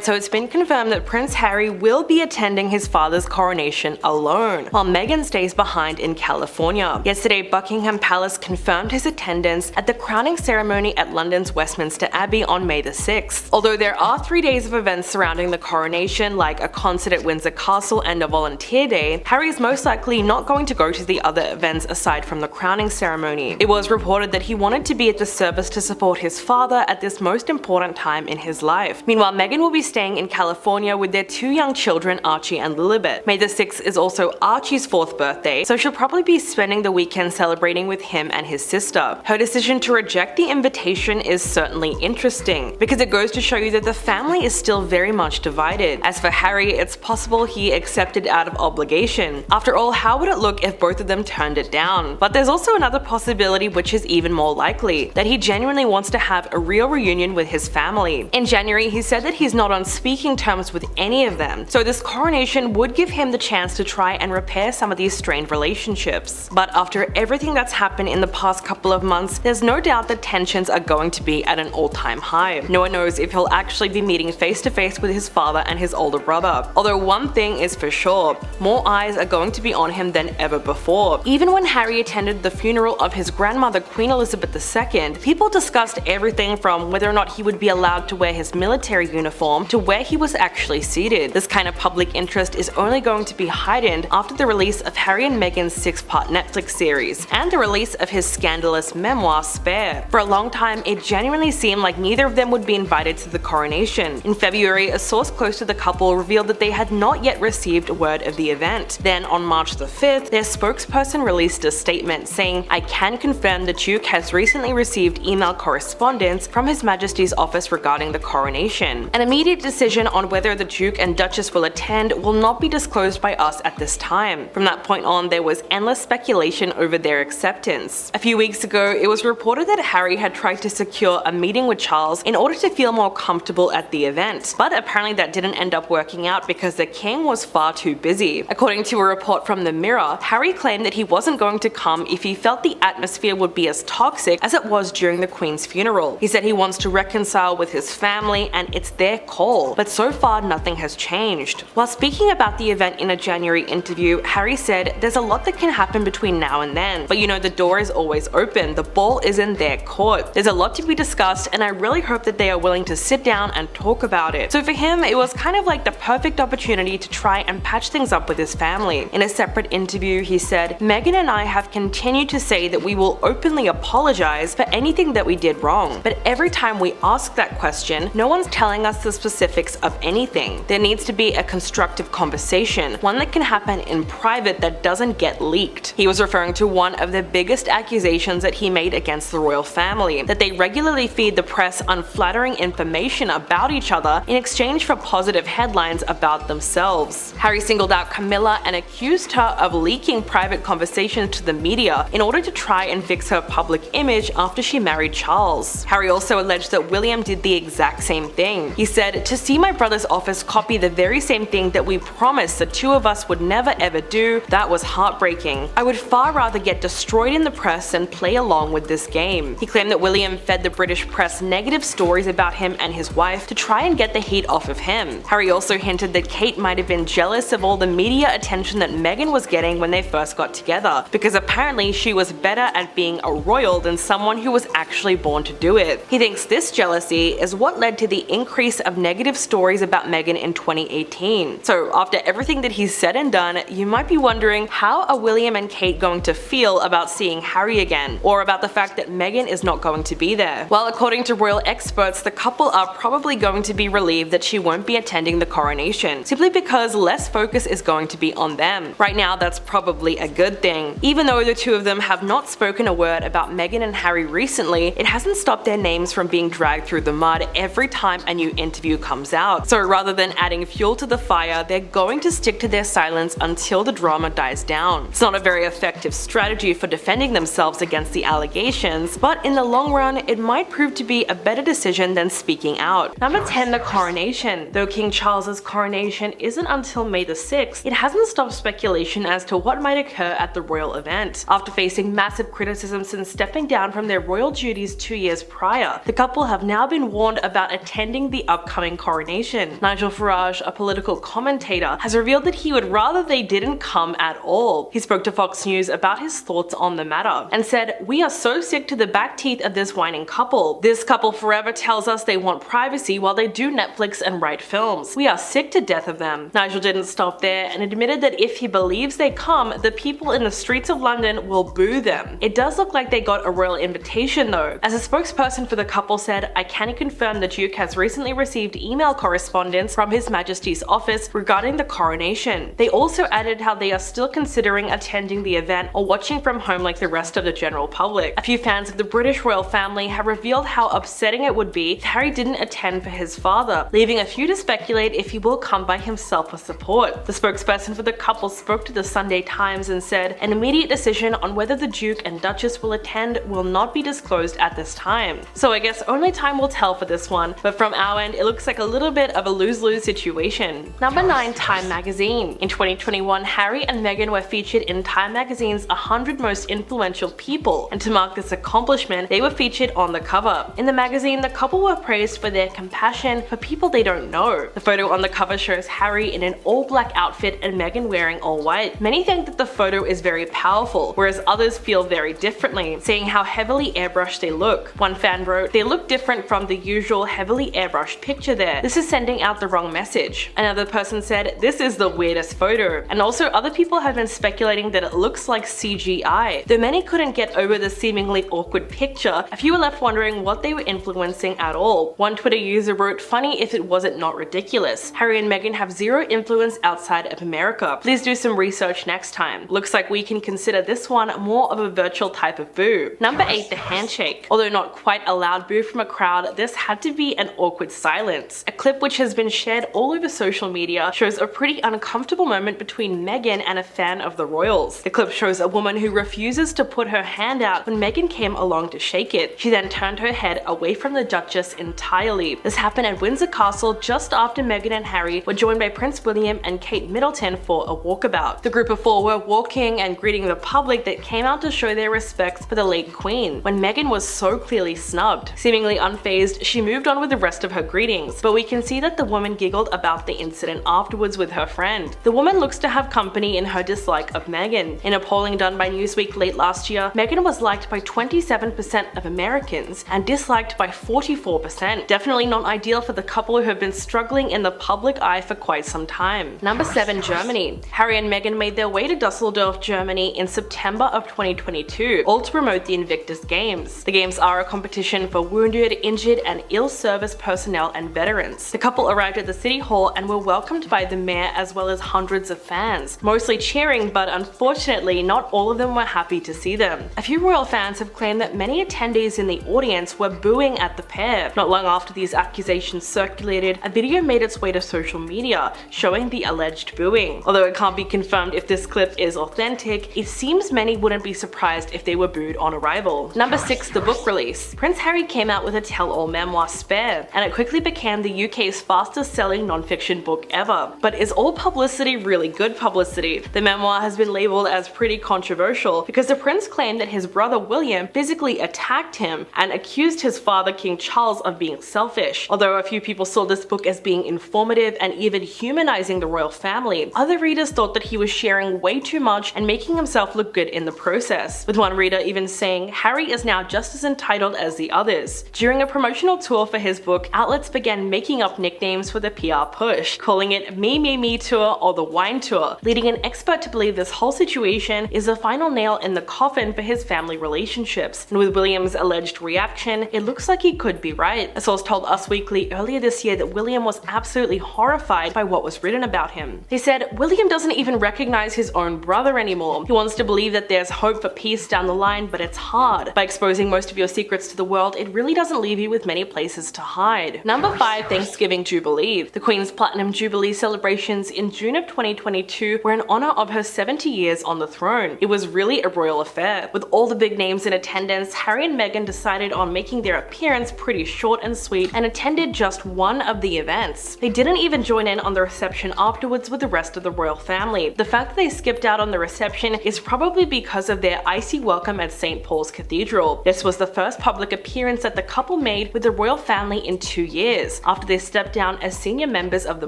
so it's been confirmed that Prince Harry will be attending his father's coronation alone, while Meghan stays behind in California. Yesterday, Buckingham Palace confirmed his attendance at the crowning ceremony at London's Westminster Abbey on May the 6th. Although there are 3 days of events surrounding the coronation, like a concert at Windsor Castle and a volunteer day, Harry is most likely not going to go to the other events aside from the crowning ceremony. It was reported that he wanted to be at the service to support his father at this most important time in his life. Meanwhile, Meghan will be staying in California with their 2 young children, Archie and Lilibet. May the 6th is also Archie's 4th birthday, so she'll probably be spending the weekend celebrating with him and his sister. Her decision to reject the invitation is certainly interesting, because it goes to show you that the family is still very much divided. As for Harry, it's possible he accepted out of obligation. After all, how would it look if both of them turned it down? But there's also another possibility which is even more likely, that he genuinely wants to have a real reunion with his family. In January, he said that he's not on speaking terms with any of them, so this coronation would give him the chance to try and repair some of these strained relationships. But after everything that's happened in the past couple of months, there's no doubt that tensions are going to be at an all-time high. No one knows if he'll actually be meeting face to face with his father and his older brother. Although one thing is for sure, more eyes are going to be on him than ever before. Even when Harry attended the funeral of his grandmother, Queen Elizabeth II, people discussed everything from whether or not he would be allowed to wear his military uniform to where he was actually seated. This kind of public interest is only going to be heightened after the release of Harry and Meghan's 6-part Netflix series and the release of his scandalous memoir, Spare. For a long time, it genuinely seemed like neither of them would be invited to the coronation. In February, a source close to the couple revealed that they had not yet received word of the event. Then on March the 5th, their spokesperson released a statement saying, "I can confirm the Duke has recently received email correspondence from His Majesty's office regarding the coronation. An immediate decision on whether the Duke and Duchess will attend will not be disclosed by us at this time." From that point on, there was endless speculation over their acceptance. A few weeks ago, it was reported that Harry had tried to secure a meeting with Charles in order to feel more comfortable at the event, but apparently that didn't end up working out because the king was far too busy. According to a report from the Mirror, Harry claimed that he wasn't going to come if he felt the atmosphere would be as toxic as it was during the Queen's funeral. He said he wants to reconcile with his family and it's their call, but so far nothing has changed. While speaking about the event in a January interview, Harry said, "There's a lot that can happen between now and then, but you know the door is always open, the ball is in their court. There's a lot to be discussed and I really hope that they are willing to sit down and talk about it." So for him, it was kind of like the perfect opportunity to try and patch things up with his family. In a separate interview, he said, "Meghan and I have continued to say that we will openly apologize for anything that we did wrong, but every time we ask that question, no one's telling us the specifics of anything. There needs to be a constructive conversation, one that can happen in private that doesn't get leaked." He was referring to one of the biggest accusations that he made against the royal family, that they regularly feed the press unflattering information about each other in exchange for positive headlines about themselves. Harry singled out Camilla and accused her of leaking private conversations to the media in order to try and fix her public image after she married Charles. Harry also alleged that William did the exact same thing. He said, "To see my brother's office copy the very same thing that we promised the two of us would never ever do, that was heartbreaking. I would far rather get destroyed in the press than play along with this game." He claimed that William fed the British press negative stories about him and his wife to try and get the heat off of him. Harry also hinted that Kate might have been jealous of all the media attention that Meghan was getting when they first got together, because apparently she was better at being a royal than someone who was actually born to do it. He thinks this jealousy is what led to the increase of negative stories about Meghan in 2018. So after everything that he's said and done, you might be wondering, how are William and Kate going to feel about seeing Harry again, or about the fact that Meghan is not going to be there? Well, according to royal experts, the couple are probably going to be relieved that she won't be attending the coronation, simply because less focus is going to be on them. Right now, that's probably a good thing. Even though the two of them have not spoken a word about Meghan and Harry recently, it hasn't stopped their names from being dragged through the mud every time a new interview comes out. So rather than adding fuel to the fire, they're going to stick to their silence until the drama dies down. It's not a very effective strategy for defending themselves against the allegations, but in the long run, it might prove to be a better decision than speaking out. Number 10, the coronation. Though King Charles's coronation isn't until May the 6th, it hasn't stopped speculation as to what might occur at the royal event. After facing massive criticism since stepping down from their royal duties 2 years prior, the couple have now been warned about attending the upcoming wedding coronation. Nigel Farage, a political commentator, has revealed that he would rather they didn't come at all. He spoke to Fox News about his thoughts on the matter and said, "We are so sick to the back teeth of this whining couple. This couple forever tells us they want privacy while they do Netflix and write films. We are sick to death of them." Nigel didn't stop there and admitted that if he believes they come, the people in the streets of London will boo them. It does look like they got a royal invitation though. As a spokesperson for the couple said, "I can confirm the Duke has recently received email correspondence from His Majesty's office regarding the coronation." They also added how they are still considering attending the event or watching from home like the rest of the general public. A few fans of the British royal family have revealed how upsetting it would be if Harry didn't attend for his father, leaving a few to speculate if he will come by himself for support. The spokesperson for the couple spoke to the Sunday Times and said, "An immediate decision on whether the Duke and Duchess will attend will not be disclosed at this time." So I guess only time will tell for this one, but from our end it looks like a little bit of a lose-lose situation. Number 9. Time Magazine. In 2021, Harry and Meghan were featured in Time Magazine's 100 Most Influential People, and to mark this accomplishment, they were featured on the cover. In the magazine, the couple were praised for their compassion for people they don't know. The photo on the cover shows Harry in an all-black outfit and Meghan wearing all white. Many think that the photo is very powerful, whereas others feel very differently, saying how heavily airbrushed they look. One fan wrote, "They look different from the usual heavily airbrushed picture there. This is sending out the wrong message." Another person said, "This is the weirdest photo." And also other people have been speculating that it looks like CGI. Though many couldn't get over the seemingly awkward picture, a few were left wondering what they were influencing at all. One Twitter user wrote, "Funny if it wasn't not ridiculous. Harry and Meghan have zero influence outside of America. Please do some research next time." Looks like we can consider this one more of a virtual type of boo. Number 8. The handshake. Although not quite a loud boo from a crowd, this had to be an awkward silence. A clip which has been shared all over social media shows a pretty uncomfortable moment between Meghan and a fan of the royals. The clip shows a woman who refuses to put her hand out when Meghan came along to shake it. She then turned her head away from the Duchess entirely. This happened at Windsor Castle just after Meghan and Harry were joined by Prince William and Kate Middleton for a walkabout. The group of four were walking and greeting the public that came out to show their respects for the late Queen, when Meghan was so clearly snubbed. Seemingly unfazed, she moved on with the rest of her greetings, but we can see that the woman giggled about the incident afterwards with her friend. The woman looks to have company in her dislike of Meghan. In a polling done by Newsweek late last year, Meghan was liked by 27% of Americans and disliked by 44%. Definitely not ideal for the couple who have been struggling in the public eye for quite some time. Number 7. Germany. Harry and Meghan made their way to Dusseldorf, Germany in September of 2022, all to promote the Invictus Games. The games are a competition for wounded, injured, and ill-service personnel and veterans. The couple arrived at the City Hall and were welcomed by the mayor as well as hundreds of fans, mostly cheering, but unfortunately not all of them were happy to see them. A few royal fans have claimed that many attendees in the audience were booing at the pair. Not long after these accusations circulated, a video made its way to social media showing the alleged booing. Although it can't be confirmed if this clip is authentic, it seems many wouldn't be surprised if they were booed on arrival. Number 6. The book release. Prince Harry came out with a tell-all memoir, Spare, and it quickly became the UK's fastest-selling non-fiction book ever. But is all publicity really good publicity? The memoir has been labeled as pretty controversial because the prince claimed that his brother William physically attacked him and accused his father, King Charles, of being selfish. Although a few people saw this book as being informative and even humanizing the royal family, other readers thought that he was sharing way too much and making himself look good in the process, with one reader even saying Harry is now just as entitled as the others. During a promotional tour for his book, outlets began making up nicknames for the PR push, calling it Me Tour or the Wine Tour, leading an expert to believe this whole situation is the final nail in the coffin for his family relationships. And with William's alleged reaction, it looks like he could be right. A source told Us Weekly earlier this year that William was absolutely horrified by what was written about him. They said, "William doesn't even recognize his own brother anymore. He wants to believe that there's hope for peace down the line, but it's hard. By exposing most of your secrets to the world, it really doesn't leave you with many places to hide." Number 5. Thanksgiving Jubilee. The Queen's Platinum Jubilee celebrations in June of 2022 were in honor of her 70 years on the throne. It was really a royal affair. With all the big names in attendance, Harry and Meghan decided on making their appearance pretty short and sweet and attended just one of the events. They didn't even join in on the reception afterwards with the rest of the royal family. The fact that they skipped out on the reception is probably because of their icy welcome at St. Paul's Cathedral. This was the first public appearance that the couple made with the royal family in 2 years. palace after they stepped down as senior members of the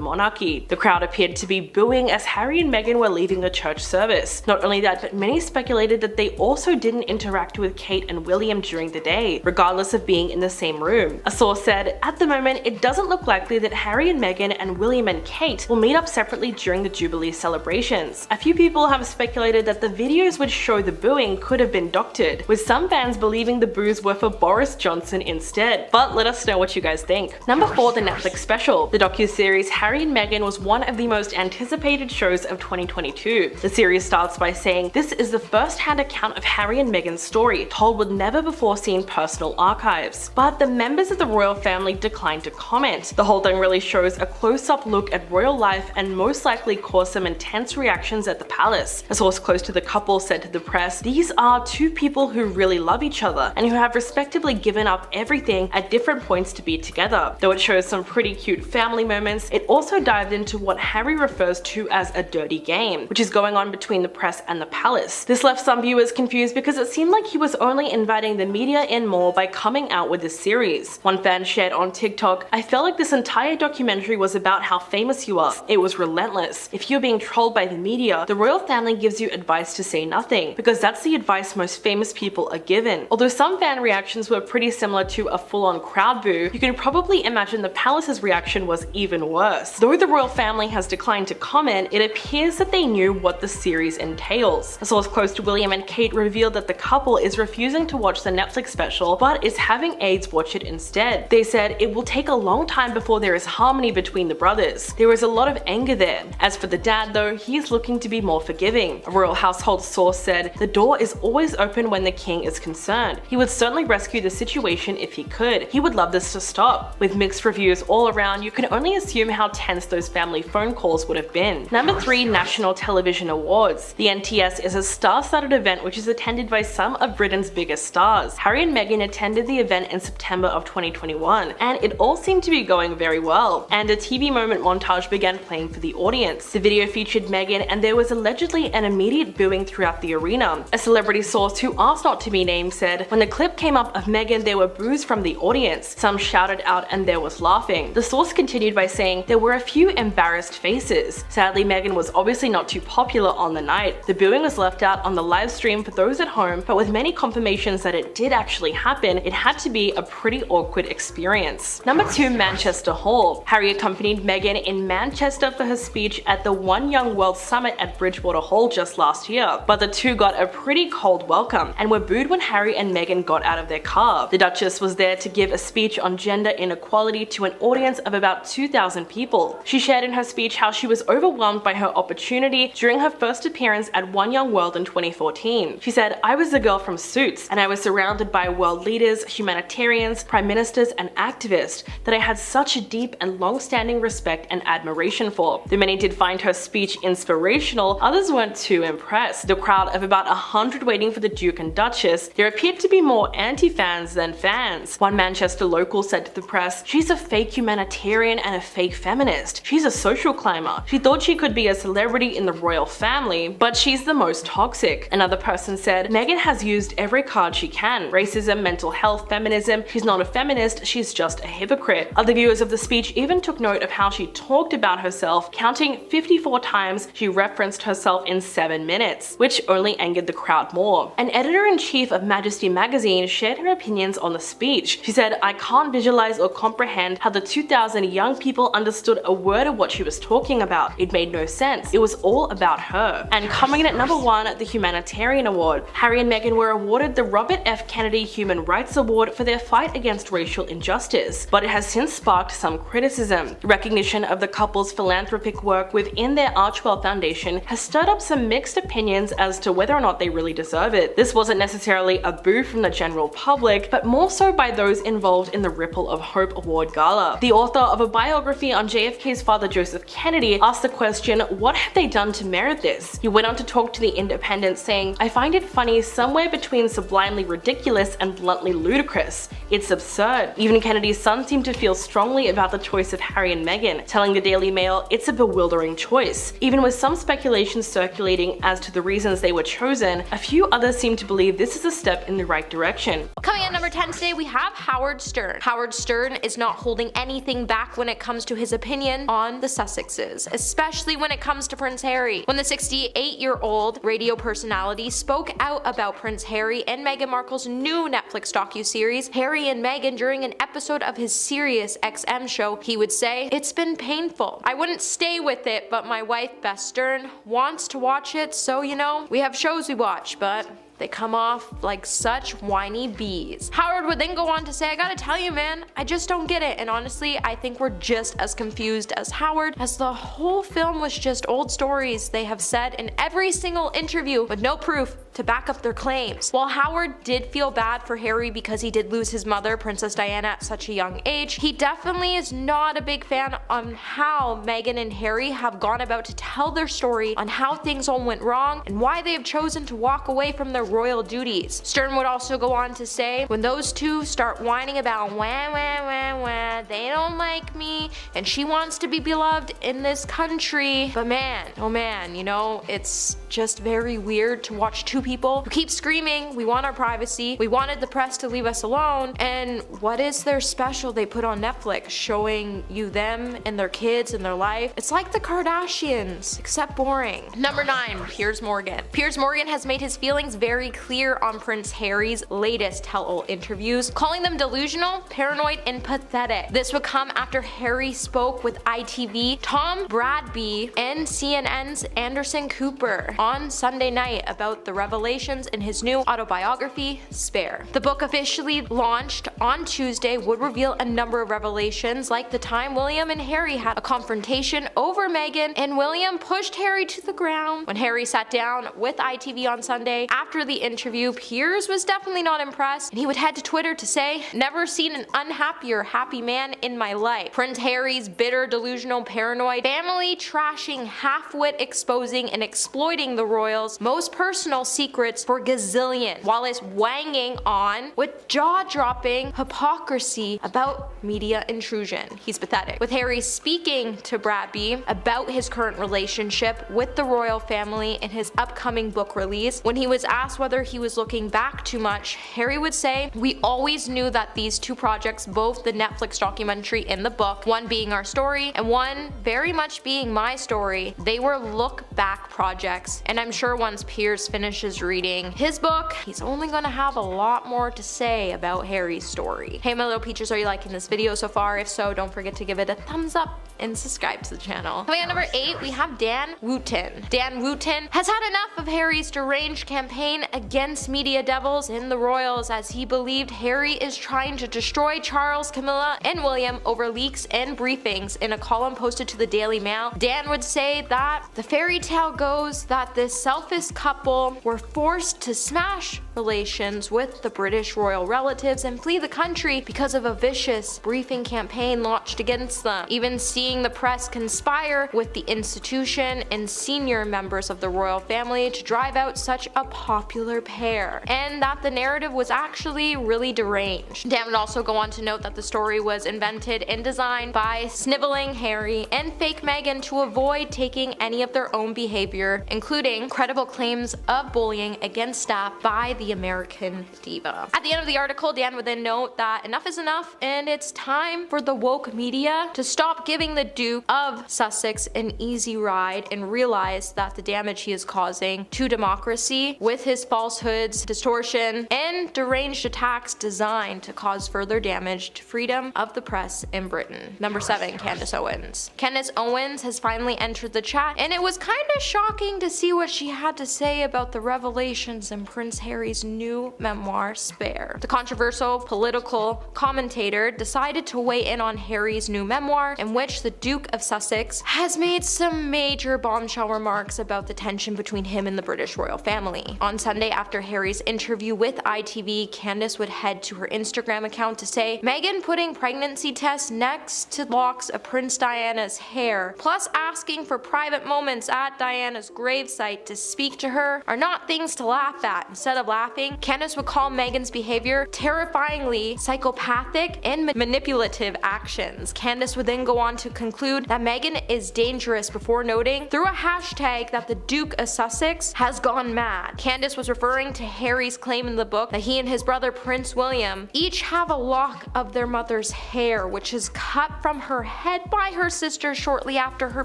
monarchy. The crowd appeared to be booing as Harry and Meghan were leaving the church service. Not only that, but many speculated that they also didn't interact with Kate and William during the day, regardless of being in the same room. A source said, "At the moment, it doesn't look likely that Harry and Meghan and William and Kate will meet up separately during the Jubilee celebrations." A few people have speculated that the videos which show the booing could have been doctored, with some fans believing the boos were for Boris Johnson instead. But let us know what you guys think. Number 4, the Netflix special. The docuseries Harry and Meghan was one of the most anticipated shows of 2022. The series starts by saying this is the first-hand account of Harry and Meghan's story, told with never-before-seen personal archives. But the members of the royal family declined to comment. The whole thing really shows a close-up look at royal life and most likely caused some intense reactions at the palace. A source close to the couple said to the press, "These are two people who really love each other and who have respectively given up everything at different points to be together." Though it shows some pretty cute family moments, it also dived into what Harry refers to as a dirty game, which is going on between the press and the palace. This left some viewers confused because it seemed like he was only inviting the media in more by coming out with this series. One fan shared on TikTok, "I felt like this entire documentary was about how famous you are. It was relentless. If you're being trolled by the media, the royal family gives you advice to say nothing, because that's the advice most famous people are given." Although some fan reactions were pretty similar to a full-on crowd boo, you can probably imagine the palace's reaction was even worse. Though the royal family has declined to comment, it appears that they knew what the series entails. A source close to William and Kate revealed that the couple is refusing to watch the Netflix special, but is having aides watch it instead. They said it will take a long time before there is harmony between the brothers. There is a lot of anger there. As for the dad though, he is looking to be more forgiving. A royal household source said, "The door is always open when the king is concerned. He would certainly rescue the situation if he could. He would love this to stop." With mixed reviews all around, you can only assume how tense those family phone calls would have been. Number 3, National Television Awards. The NTS is a star-studded event which is attended by some of Britain's biggest stars. Harry and Meghan attended the event in September of 2021, and it all seemed to be going very well. And a TV moment montage began playing for the audience. The video featured Meghan, and there was allegedly an immediate booing throughout the arena. A celebrity source who asked not to be named said, "When the clip came up of Meghan, there were boos from the audience. Some shouted out and there was laughing." The source continued by saying, "There were a few embarrassed faces. Sadly, Meghan was obviously not too popular on the night. The booing was left out on the live stream for those at home, but with many confirmations that it did actually happen, it had to be a pretty awkward experience." Number 2, Manchester Hall. Harry accompanied Meghan in Manchester for her speech at the One Young World Summit at Bridgewater Hall just last year, but the two got a pretty cold welcome and were booed when Harry and Meghan got out of their car. The Duchess was there to give a speech on gender inequality to an audience of about 2,000 people. She shared in her speech how she was overwhelmed by her opportunity during her first appearance at One Young World in 2014. She said, "I was the girl from Suits, and I was surrounded by world leaders, humanitarians, prime ministers, and activists that I had such a deep and long-standing respect and admiration for." Though many did find her speech inspirational, others weren't too impressed. The crowd of about 100 waiting for the Duke and Duchess, there appeared to be more anti-fans than fans. One Manchester local said to the press, "She's a fake humanitarian and a fake feminist. She's a social climber. She thought she could be a celebrity in the royal family, but she's the most toxic." Another person said, "Meghan has used every card she can. Racism, mental health, feminism. She's not a feminist, she's just a hypocrite." Other viewers of the speech even took note of how she talked about herself, counting 54 times she referenced herself in 7 minutes, which only angered the crowd more. An editor-in-chief of Majesty magazine shared her opinions on the speech. She said, "I can't visualize or comprehend how the 2,000 young people understood a word of what she was talking about. It made no sense. It was all about her." And coming in at number 1, the Humanitarian Award. Harry and Meghan were awarded the Robert F. Kennedy Human Rights Award for their fight against racial injustice, but it has since sparked some criticism. Recognition of the couple's philanthropic work within their Archwell Foundation has stirred up some mixed opinions as to whether or not they really deserve it. This wasn't necessarily a boo from the general public, but more so by those involved in the Ripple of Hope Award Gala. The author of a biography on JFK's father Joseph Kennedy asked the question, what have they done to merit this? He went on to talk to The Independent saying, "I find it funny somewhere between sublimely ridiculous and bluntly ludicrous. It's absurd." Even Kennedy's son seemed to feel strongly about the choice of Harry and Meghan, telling the Daily Mail, "It's a bewildering choice." Even with some speculation circulating as to the reasons they were chosen, a few others seem to believe this is a step in the right direction. Coming in at number 10 today, we have Howard Stern. Howard Stern is not holding anything back when it comes to his opinion on the Sussexes, especially when it comes to Prince Harry. When the 68-year-old radio personality spoke out about Prince Harry and Meghan Markle's new Netflix docuseries, Harry and Meghan, during an episode of his Sirius XM show, he would say, "It's been painful. I wouldn't stay with it, but my wife, Beth Stern, wants to watch it, so you know, we have shows we watch, but they come off like such whiny bees." Howard would then go on to say, "I gotta tell you, man, I just don't get it." And honestly, I think we're just as confused as Howard, as the whole film was just old stories they have said in every single interview with no proof to back up their claims. While Howard did feel bad for Harry because he did lose his mother, Princess Diana, at such a young age, he definitely is not a big fan on how Meghan and Harry have gone about to tell their story on how things all went wrong and why they have chosen to walk away from their royal duties. Stern would also go on to say, "When those two start whining about wah wah wah wah, they don't like me and she wants to be beloved in this country, but man, oh man, you know, it's just very weird to watch two people who keep screaming, we want our privacy, we wanted the press to leave us alone, and what is their special they put on Netflix showing you them and their kids and their life? It's like the Kardashians, except boring." Number 9, Piers Morgan. Piers Morgan has made his feelings very clear on Prince Harry's latest tell-all interviews, calling them delusional, paranoid, and pathetic. This would come after Harry spoke with ITV, Tom Bradby, and CNN's Anderson Cooper on Sunday night about the revelations in his new autobiography, Spare. The book, officially launched on Tuesday, would reveal a number of revelations, like the time William and Harry had a confrontation over Meghan and William pushed Harry to the ground. When Harry sat down with ITV on Sunday after the interview, Piers was definitely not impressed, and he would head to Twitter to say, "Never seen an unhappier happy man in my life. Prince Harry's bitter, delusional, paranoid, family trashing, half-wit exposing and exploiting the royals' most personal secrets for gazillion, while it's wanging on with jaw-dropping hypocrisy about media intrusion. He's pathetic." With Harry speaking to Bradby about his current relationship with the royal family in his upcoming book release, when he was asked whether he was looking back too much, Harry would say, "We always knew that these two projects, both the Netflix documentary and the book, one being our story and one very much being my story, they were look-back projects, and I'm sure once Piers finishes reading his book, he's only gonna have a lot more to say about Harry's story." Hey my little peaches, are you liking this video so far? If so, don't forget to give it a thumbs up and subscribe to the channel. Coming at number 8, we have Dan Wootton. Dan Wootton has had enough of Harry's deranged campaign against media devils in the royals, as he believed Harry is trying to destroy Charles, Camilla, and William over leaks and briefings. In a column posted to the Daily Mail, Dan would say that the fairy tale goes that this selfish couple were forced to smash relations with the British royal relatives and flee the country because of a vicious briefing campaign launched against them, even seeing the press conspire with the institution and senior members of the royal family to drive out such a popular pair, and that the narrative was actually really deranged. Dan would also go on to note that the story was invented and designed by sniveling Harry and fake Meghan to avoid taking any of their own behavior, including credible claims of bullying against staff by the American diva. At the end of the article, Dan would then note that enough is enough and it's time for the woke media to stop giving the Duke of Sussex an easy ride and realize that the damage he is causing to democracy with his falsehoods, distortion, and deranged attacks designed to cause further damage to freedom of the press in Britain. Number 7, Candace Owens. Candace Owens has finally entered the chat, and it was kind of shocking to see what she had to say about the revelations in Prince Harry's new memoir, Spare. The controversial political commentator decided to weigh in on Harry's new memoir, in which the Duke of Sussex has made some major bombshell remarks about the tension between him and the British royal family. On Sunday, after Harry's interview with ITV, Candace would head to her Instagram account to say, "Meghan putting pregnancy tests next to locks of Prince Diana's hair, plus asking for private moments at Diana's gravesite to speak to her, are not things to laugh at." Instead of laughing, Candace would call Meghan's behavior terrifyingly psychopathic and manipulative actions. Candace would then go on to conclude that Meghan is dangerous before noting through a hashtag that the Duke of Sussex has gone mad. Candace would was referring to Harry's claim in the book that he and his brother Prince William each have a lock of their mother's hair, which is cut from her head by her sister shortly after her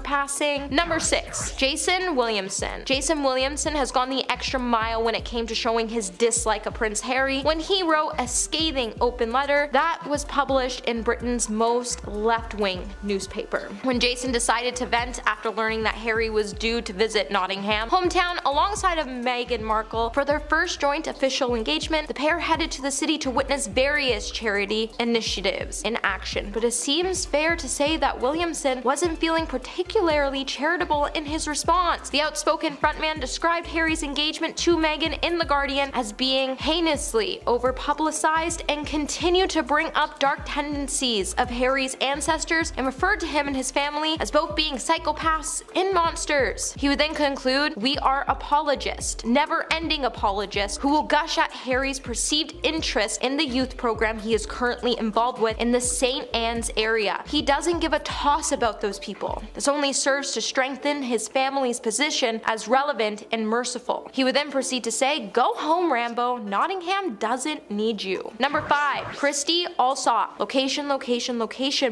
passing. Number 6. Jason Williamson. Jason Williamson has gone the extra mile when it came to showing his dislike of Prince Harry when he wrote a scathing open letter that was published in Britain's most left-wing newspaper. When Jason decided to vent after learning that Harry was due to visit Nottingham, hometown, alongside of Meghan Markle for their first joint official engagement, the pair headed to the city to witness various charity initiatives in action. But it seems fair to say that Williamson wasn't feeling particularly charitable in his response. The outspoken frontman described Harry's engagement to Meghan in The Guardian as being heinously over-publicized and continued to bring up dark tendencies of Harry's ancestors and referred to him and his family as both being psychopaths and monsters. He would then conclude, "We are apologists, never-ending apologists who will gush at Harry's perceived interest in the youth program he is currently involved with in the St. Anne's area. He doesn't give a toss about those people. This only serves to strengthen his family's position as relevant and merciful." He would then proceed to say, "Go home, Rambo. Nottingham doesn't need you." Number 5. Christy Allsop. Location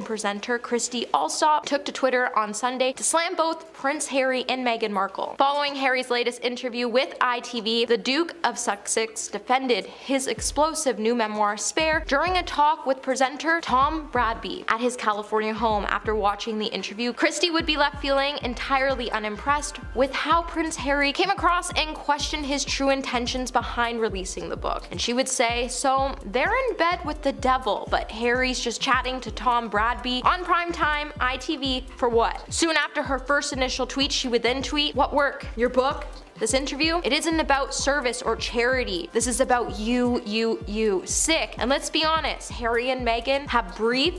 presenter Christy Allsop took to Twitter on Sunday to slam both Prince Harry and Meghan Markle. Following Harry's latest interview with ITV, the Duke of Sussex defended his explosive new memoir, Spare, during a talk with presenter Tom Bradby at his California home. After watching the interview, Christy would be left feeling entirely unimpressed with how Prince Harry came across and questioned his true intentions behind releasing the book. And she would say, "So they're in bed with the devil, but Harry's just chatting to Tom Bradby on primetime ITV for what?" Soon after her first initial tweet, she would then tweet, "What work? Your book? This interview? It isn't about service or charity. This is about you. Sick." And let's be honest, Harry and Meghan have briefed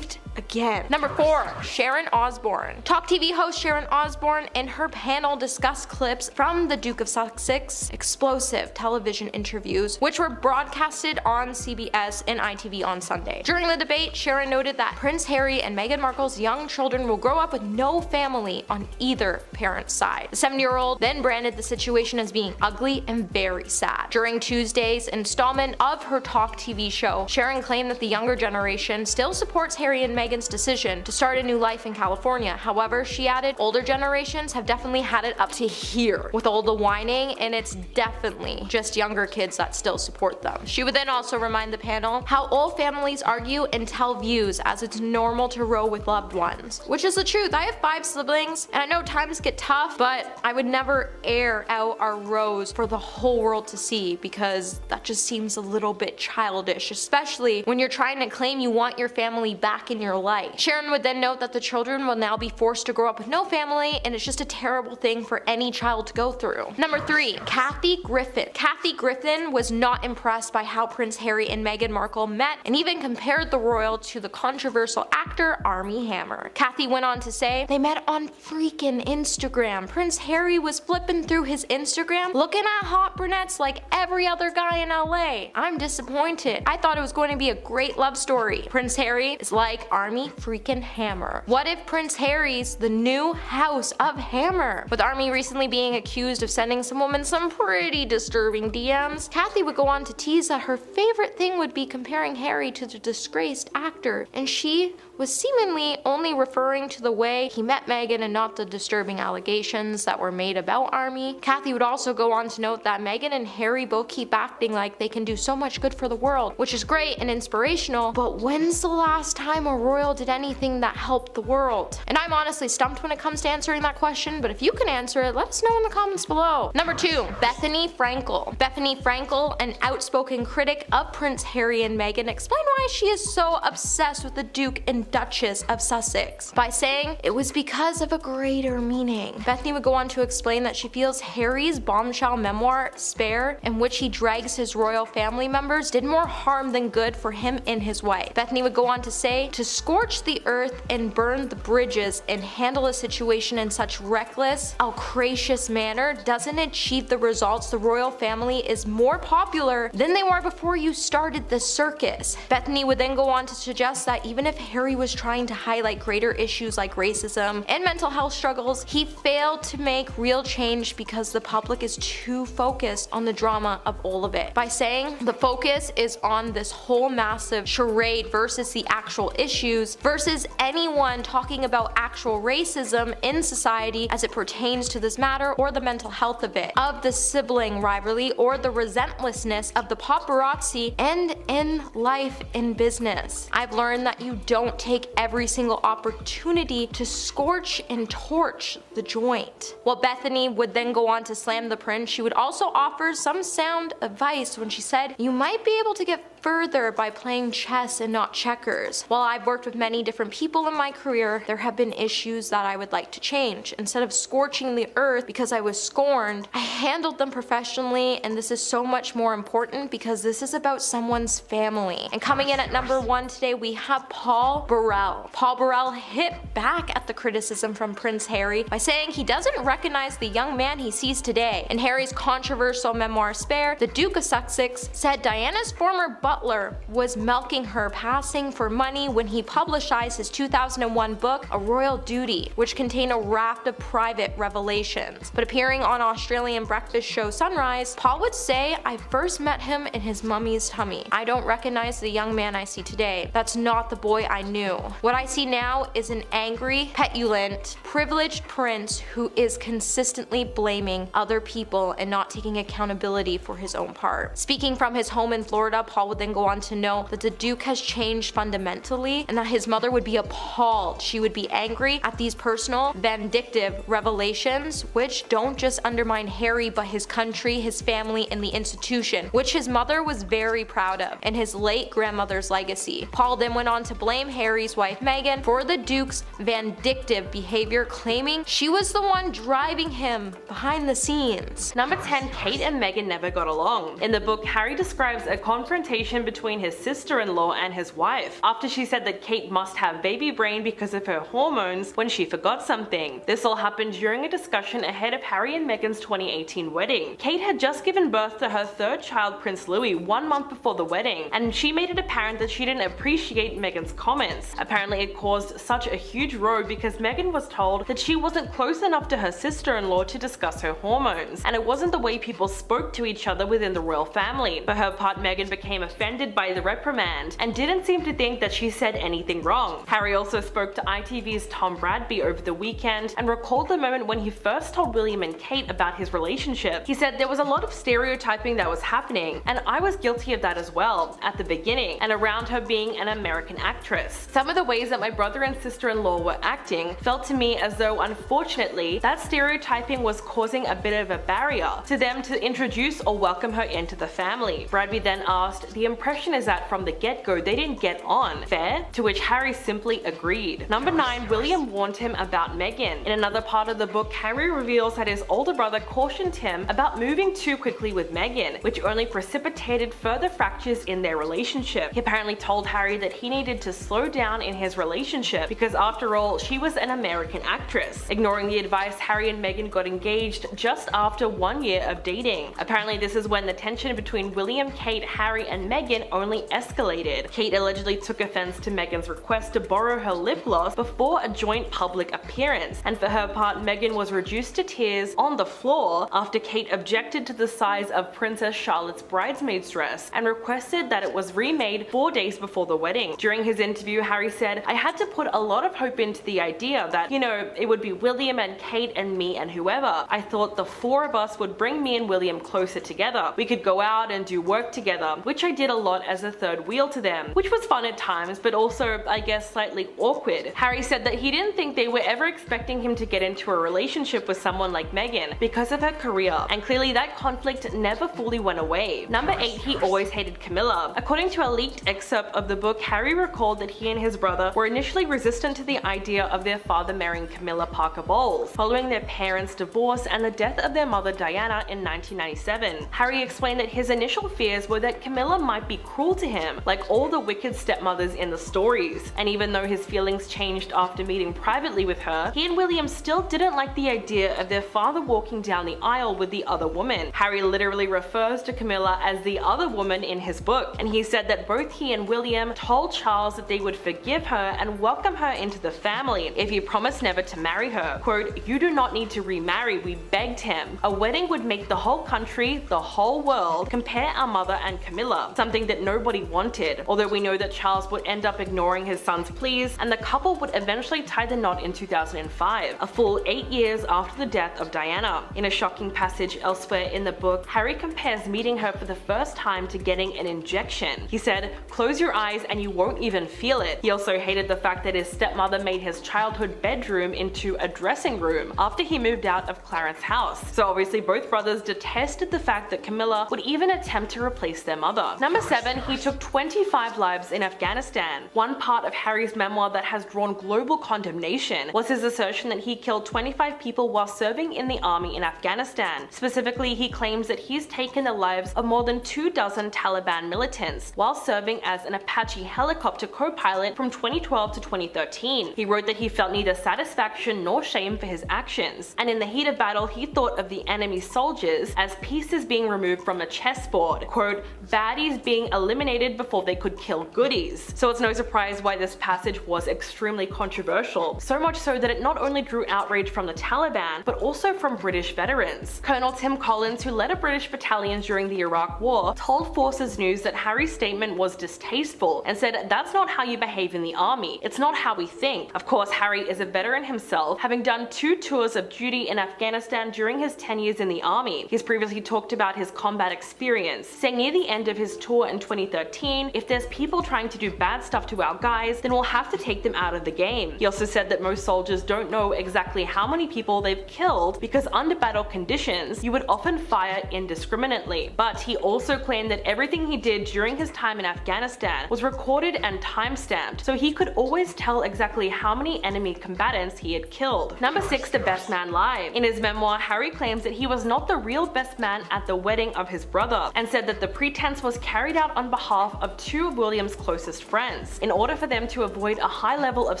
again. Number 4. Sharon Osbourne. Talk TV host Sharon Osbourne and her panel discussed clips from the Duke of Sussex explosive television interviews, which were broadcasted on CBS and ITV on Sunday. During the debate, Sharon noted that Prince Harry and Meghan Markle's young children will grow up with no family on either parent's side. The 7-year-old then branded the situation as being ugly and very sad. During Tuesday's installment of her Talk TV show, Sharon claimed that the younger generation still supports Harry and Meghan's decision to start a new life in California. However, she added, older generations have definitely had it up to here with all the whining, and it's definitely just younger kids that still support them. She would then also remind the panel how all families argue and tell views as it's normal to row with loved ones, which is the truth. I have 5 siblings, and I know times get tough, but I would never air out our rows for the whole world to see because that just seems a little bit childish, especially when you're trying to claim you want your family back in your life. Sharon would then note that the children will now be forced to grow up with no family, and it's just a terrible thing for any child to go through. Number 3. Kathy Griffin. Kathy Griffin was not impressed by how Prince Harry and Meghan Markle met and even compared the royal to the controversial actor Armie Hammer. Kathy went on to say, "They met on freaking Instagram. Prince Harry was flipping through his Instagram looking at hot brunettes like every other guy in LA. I'm disappointed. I thought it was going to be a great love story. Prince Harry is like Armie freaking Hammer. What if Prince Harry's the new House of Hammer?" With Armie recently being accused of sending some woman some pretty disturbing DMs, Kathy would go on to tease that her favorite thing would be comparing Harry to the disgraced actor, and she was seemingly only referring to the way he met Meghan and not the disturbing allegations that were made about Armie. Kathy would also go on to note that Meghan and Harry both keep acting like they can do so much good for the world, which is great and inspirational, but when's the last time a royal did anything that helped the world? And I'm honestly stumped when it comes to answering that question, but if you can answer it, let us know in the comments below. Number 2. Bethany Frankel. Bethany Frankel, an outspoken critic of Prince Harry and Meghan, explained why she is so obsessed with the Duke and Duchess of Sussex by saying it was because of a greater meaning. Bethany would go on to explain that she feels Harry's bombshell memoir, Spare, in which he drags his royal family members, did more harm than good for him and his wife. Bethany would go on to say, to scorch the earth and burn the bridges and handle a situation in such reckless, outrageous manner doesn't achieve the results. The royal family is more popular than they were before you started the circus. Bethany would then go on to suggest that even if Harry Harry was trying to highlight greater issues like racism and mental health struggles, he failed to make real change because the public is too focused on the drama of all of it. By saying the focus is on this whole massive charade versus the actual issues, versus anyone talking about actual racism in society as it pertains to this matter, or the mental health of it, of the sibling rivalry, or the relentlessness of the paparazzi, and in life in business. I've learned that you don't take every single opportunity to scorch and torch the joint. While Bethany would then go on to slam the prince, she would also offer some sound advice when she said, "You might be able to get further by playing chess and not checkers. While I've worked with many different people in my career, there have been issues that I would like to change. Instead of scorching the earth because I was scorned, I handled them professionally, and this is so much more important because this is about someone's family." And coming in at number 1 today, we have Paul Burrell. Paul Burrell hit back at the criticism from Prince Harry by saying he doesn't recognize the young man he sees today. In Harry's controversial memoir Spare, the Duke of Sussex said Diana's former butler was milking her, passing for money when he publicized his 2001 book, A Royal Duty, which contained a raft of private revelations. But appearing on Australian breakfast show Sunrise, Paul would say, "I first met him in his mummy's tummy. I don't recognize the young man I see today. That's not the boy I knew. What I see now is an angry, petulant, privileged prince who is consistently blaming other people and not taking accountability for his own part." Speaking from his home in Florida, Paul would then go on to know that the Duke has changed fundamentally and that his mother would be appalled. She would be angry at these personal, vindictive revelations, which don't just undermine Harry but his country, his family, and the institution, which his mother was very proud of, and his late grandmother's legacy. Paul then went on to blame Harry's wife Meghan for the Duke's vindictive behavior, claiming she was the one driving him behind the scenes. Number 10, Kate and Meghan never got along. In the book, Harry describes a confrontation between his sister-in-law and his wife after she said that Kate must have baby brain because of her hormones when she forgot something. This all happened during a discussion ahead of Harry and Meghan's 2018 wedding. Kate had just given birth to her third child, Prince Louis, 1 month before the wedding, and she made it apparent that she didn't appreciate Meghan's comments. Apparently it caused such a huge row because Meghan was told that she wasn't close enough to her sister-in-law to discuss her hormones, and it wasn't the way people spoke to each other within the royal family. For her part, Meghan became offended by the reprimand and didn't seem to think that she said anything wrong. Harry also spoke to ITV's Tom Bradby over the weekend and recalled the moment when he first told William and Kate about his relationship. He said there was a lot of stereotyping that was happening, and I was guilty of that as well at the beginning and around her being an American actress. Some of the ways that my brother and sister-in-law were acting felt to me as though, unfortunately, that stereotyping was causing a bit of a barrier to them to introduce or welcome her into the family. Bradby then asked, "The impression is that from the get-go they didn't get on. Fair?" To which Harry simply agreed. Number 9, William warned him about Meghan. In another part of the book, Harry reveals that his older brother cautioned him about moving too quickly with Meghan, which only precipitated further fractures in their relationship. He apparently told Harry that he needed to slow down in his relationship because after all, she was an American actress. Ignoring the advice, Harry and Meghan got engaged just after 1 year of dating. Apparently this is when the tension between William, Kate, Harry, and Meghan only escalated. Kate allegedly took offense to Meghan's request to borrow her lip gloss before a joint public appearance, and for her part, Meghan was reduced to tears on the floor after Kate objected to the size of Princess Charlotte's bridesmaid's dress and requested that it was remade 4 days before the wedding. During his interview, Harry said, "I had to put a lot of hope into the idea that, it would be William and Kate and me and whoever. I thought the 4 of us would bring me and William closer together. We could go out and do work together, which I did a lot as a third wheel to them, which was fun at times, but also, I guess, slightly awkward." Harry said that he didn't think they were ever expecting him to get into a relationship with someone like Meghan because of her career, and clearly that conflict never fully went away. Number 8, he always hated Camilla. According to a leaked excerpt of the book, Harry recalled that he and his brother were initially resistant to the idea of their father marrying Camilla Parker Bowles, following their parents' divorce and the death of their mother Diana in 1997. Harry explained that his initial fears were that Camilla might be cruel to him, like all the wicked stepmothers in the stories. And even though his feelings changed after meeting privately with her, he and William still didn't like the idea of their father walking down the aisle with the other woman. Harry literally refers to Camilla as the other woman in his book, and he said that both he and William told Charles that they would forgive her and welcome her into the family if he promised never to marry her. Quote, "You do not need to remarry, we begged him. A wedding would make the whole country, the whole world, compare our mother and Camilla, something that nobody wanted." Although we know that Charles would end up ignoring his son's pleas, and the couple would eventually tie the knot in 2005, a full 8 years after the death of Diana. In a shocking passage elsewhere in the book, Harry compares meeting her for the first time to getting an injection. He said, "Close your eyes and you won't even feel it." He also hated the fact that his stepmother made his childhood bedroom into a dressing room after he moved out of Clarence's house. So obviously both brothers detested the fact that Camilla would even attempt to replace their mother. Number 7, he took 25 lives in Afghanistan. One part of Harry's memoir that has drawn global condemnation was his assertion that he killed 25 people while serving in the army in Afghanistan. Specifically, he claims that he's taken the lives of more than 24 Taliban militants while serving as an Apache helicopter co-pilot from 2012 to 2013. He wrote that he felt neither satisfaction nor shame for his actions, and in the heat of battle he thought of the enemy soldiers as pieces being removed from a chessboard, quote, "baddies being eliminated before they could kill goodies." So it's no surprise why this passage was extremely controversial, so much so that it not only drew outrage from the Taliban, but also from British veterans. Colonel Tim Collins, who led a British battalion during the Iraq War, told Forces News that Harry's statement was distasteful and said, "That's not how you behave in the army. It's not how we think." Of course, Harry is a veteran himself, having done 2 tours of duty in Afghanistan during his 10 years in the army. He's previously talked about his combat experience, saying near the end of his tour in 2013, "If there's people trying to do bad stuff to our guys, then we'll have to take them out of the game." He also said that most soldiers don't know exactly how many people they've killed because under battle conditions, you would often fire indiscriminately. But he also claimed that everything he did during his time in Afghanistan was recorded and time-stamped, so he could always tell exactly how many enemy combatants he had killed. Number 6, the best man live. In his memoir, Harry claims that he was not the real best man at the wedding of his brother, and said that the pretense was carried out on behalf of 2 of William's closest friends, in order for them to avoid a high level of